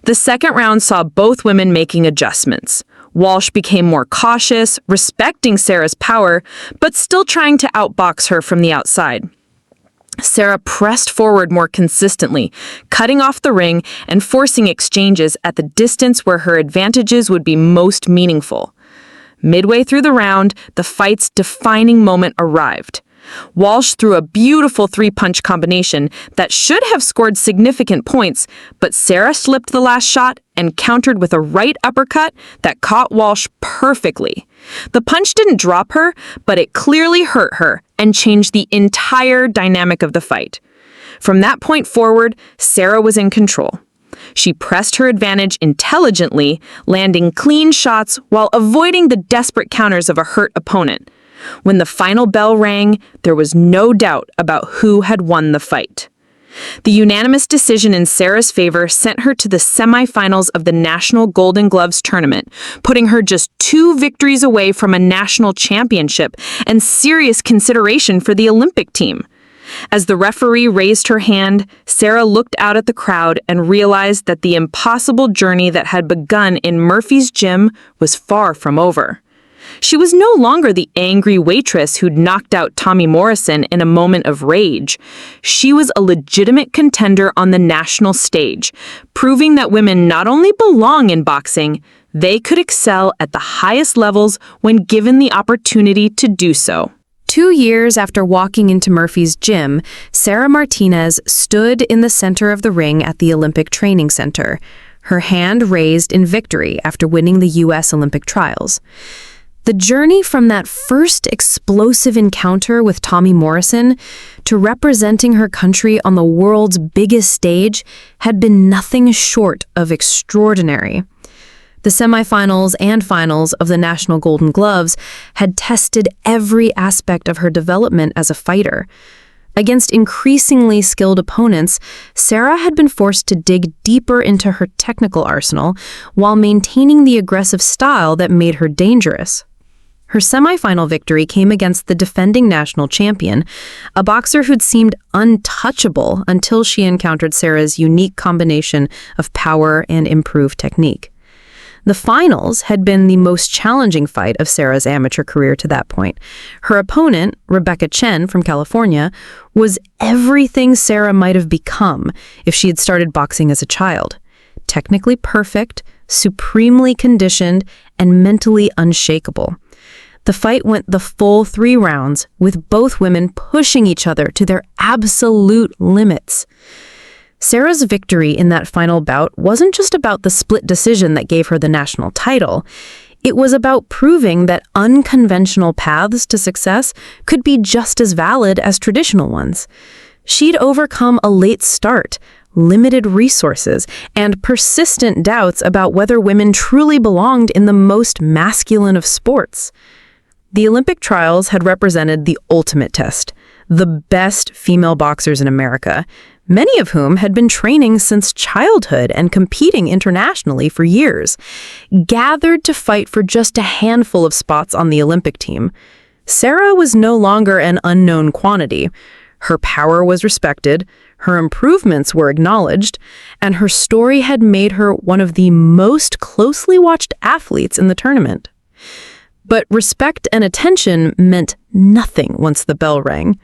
The second round saw both women making adjustments. Walsh became more cautious, respecting Sarah's power, but still trying to outbox her from the outside. Sarah pressed forward more consistently, cutting off the ring and forcing exchanges at the distance where her advantages would be most meaningful. Midway through the round, the fight's defining moment arrived. Walsh threw a beautiful three-punch combination that should have scored significant points, but Sarah slipped the last shot and countered with a right uppercut that caught Walsh perfectly. The punch didn't drop her, but it clearly hurt her and changed the entire dynamic of the fight. From that point forward, Sarah was in control. She pressed her advantage intelligently, landing clean shots while avoiding the desperate counters of a hurt opponent. When the final bell rang, there was no doubt about who had won the fight. The unanimous decision in Sarah's favor sent her to the semifinals of the National Golden Gloves tournament, putting her just 2 victories away from a national championship and serious consideration for the Olympic team. As the referee raised her hand, Sarah looked out at the crowd and realized that the impossible journey that had begun in Murphy's gym was far from over. She was no longer the angry waitress who'd knocked out Tommy Morrison in a moment of rage. She was a legitimate contender on the national stage, proving that women not only belong in boxing, they could excel at the highest levels when given the opportunity to do so. 2 years after walking into Murphy's gym, Sarah Martinez stood in the center of the ring at the Olympic Training Center, her hand raised in victory after winning the U.S. Olympic trials. The journey from that first explosive encounter with Tommy Morrison to representing her country on the world's biggest stage had been nothing short of extraordinary. The semifinals and finals of the National Golden Gloves had tested every aspect of her development as a fighter. Against increasingly skilled opponents, Sarah had been forced to dig deeper into her technical arsenal while maintaining the aggressive style that made her dangerous. Her semifinal victory came against the defending national champion, a boxer who'd seemed untouchable until she encountered Sarah's unique combination of power and improved technique. The finals had been the most challenging fight of Sarah's amateur career to that point. Her opponent, Rebecca Chen from California, was everything Sarah might have become if she had started boxing as a child. Technically perfect, supremely conditioned, and mentally unshakable. The fight went the full 3 rounds, with both women pushing each other to their absolute limits. Sarah's victory in that final bout wasn't just about the split decision that gave her the national title. It was about proving that unconventional paths to success could be just as valid as traditional ones. She'd overcome a late start, limited resources, and persistent doubts about whether women truly belonged in the most masculine of sports. The Olympic trials had represented the ultimate test, the best female boxers in America, many of whom had been training since childhood and competing internationally for years, gathered to fight for just a handful of spots on the Olympic team. Sarah was no longer an unknown quantity. Her power was respected, her improvements were acknowledged, and her story had made her one of the most closely watched athletes in the tournament. But respect and attention meant nothing once the bell rang.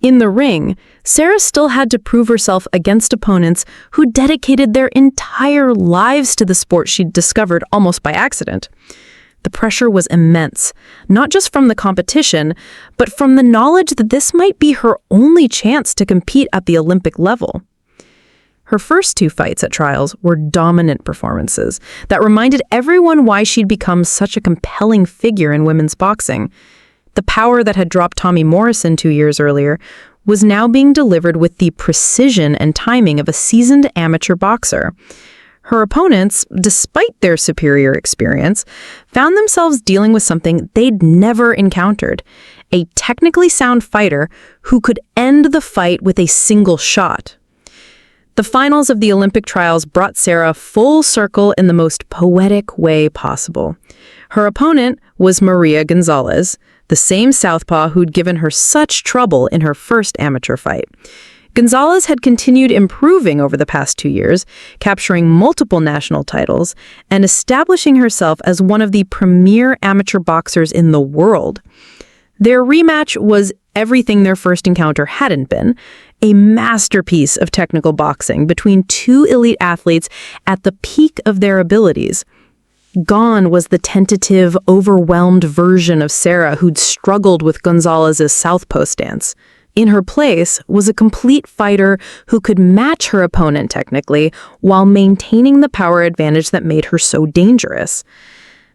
In the ring, Sarah still had to prove herself against opponents who dedicated their entire lives to the sport she'd discovered almost by accident. The pressure was immense, not just from the competition, but from the knowledge that this might be her only chance to compete at the Olympic level. Her first 2 fights at trials were dominant performances that reminded everyone why she'd become such a compelling figure in women's boxing. The power that had dropped Tommy Morrison 2 years earlier was now being delivered with the precision and timing of a seasoned amateur boxer. Her opponents, despite their superior experience, found themselves dealing with something they'd never encountered, a technically sound fighter who could end the fight with a single shot. The finals of the Olympic trials brought Sarah full circle in the most poetic way possible. Her opponent was Maria Gonzalez, the same southpaw who'd given her such trouble in her first amateur fight. Gonzalez had continued improving over the past 2 years, capturing multiple national titles and establishing herself as one of the premier amateur boxers in the world. Their rematch was everything their first encounter hadn't been, a masterpiece of technical boxing between 2 elite athletes at the peak of their abilities. Gone was the tentative, overwhelmed version of Sarah who'd struggled with Gonzalez's southpaw stance. In her place was a complete fighter who could match her opponent technically while maintaining the power advantage that made her so dangerous.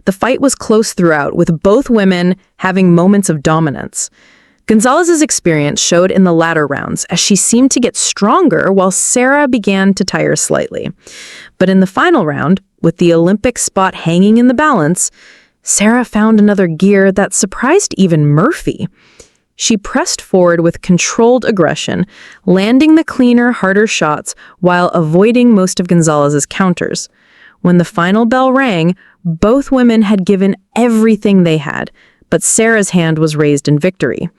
The fight was close throughout, with both women having moments of dominance. Gonzalez's experience showed in the latter rounds as she seemed to get stronger while Sarah began to tire slightly. But in the final round, with the Olympic spot hanging in the balance, Sarah found another gear that surprised even Murphy. She pressed forward with controlled aggression, landing the cleaner, harder shots while avoiding most of Gonzalez's counters. When the final bell rang, both women had given everything they had, but Sarah's hand was raised in victory.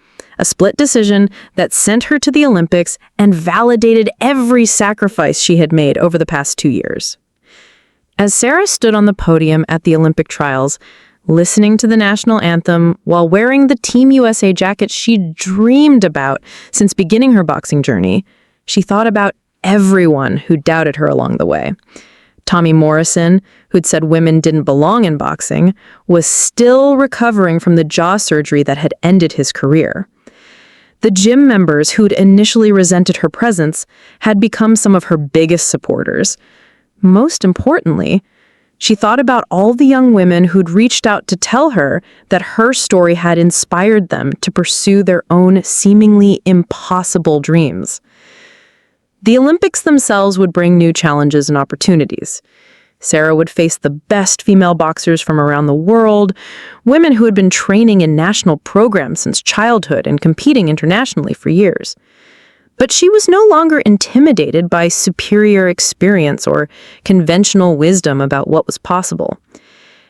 A split decision that sent her to the Olympics and validated every sacrifice she had made over the past 2 years. As Sarah stood on the podium at the Olympic trials, listening to the national anthem while wearing the Team USA jacket she'd dreamed about since beginning her boxing journey, she thought about everyone who doubted her along the way. Tommy Morrison, who'd said women didn't belong in boxing, was still recovering from the jaw surgery that had ended his career. The gym members who'd initially resented her presence had become some of her biggest supporters. Most importantly, She thought about all the young women who'd reached out to tell her that her story had inspired them to pursue their own seemingly impossible dreams. The Olympics themselves would bring new challenges and opportunities. Sarah would face the best female boxers from around the world, women who had been training in national programs since childhood and competing internationally for years. But she was no longer intimidated by superior experience or conventional wisdom about what was possible.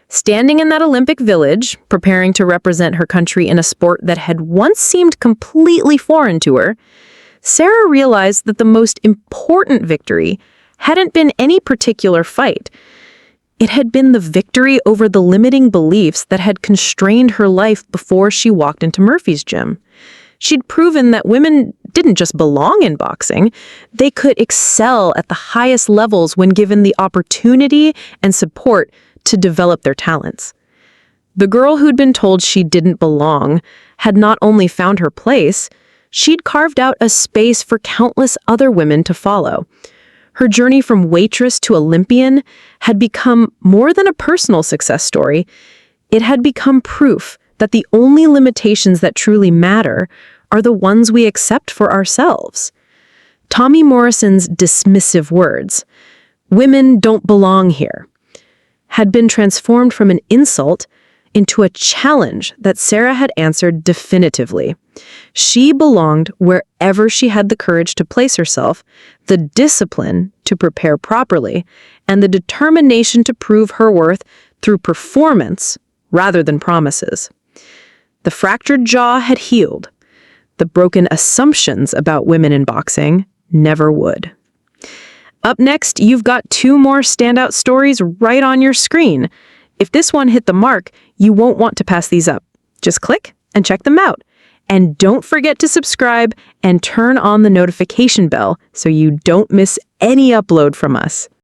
Standing in that Olympic village, preparing to represent her country in a sport that had once seemed completely foreign to her, Sarah realized that the most important victory hadn't been any particular fight. It had been the victory over the limiting beliefs that had constrained her life before she walked into Murphy's gym. She'd proven that women didn't just belong in boxing, they could excel at the highest levels when given the opportunity and support to develop their talents. The girl who'd been told she didn't belong had not only found her place, she'd carved out a space for countless other women to follow. Her journey from waitress to Olympian had become more than a personal success story. It had become proof that the only limitations that truly matter are the ones we accept for ourselves. Tommy Morrison's dismissive words, "Women don't belong here," had been transformed from an insult into a challenge that Sarah had answered definitively. She belonged wherever she had the courage to place herself, the discipline to prepare properly, and the determination to prove her worth through performance rather than promises. The fractured jaw had healed. The broken assumptions about women in boxing never would. Up next, you've got 2 more standout stories right on your screen. If this one hit the mark, you won't want to pass these up. Just click and check them out. And don't forget to subscribe and turn on the notification bell so you don't miss any upload from us.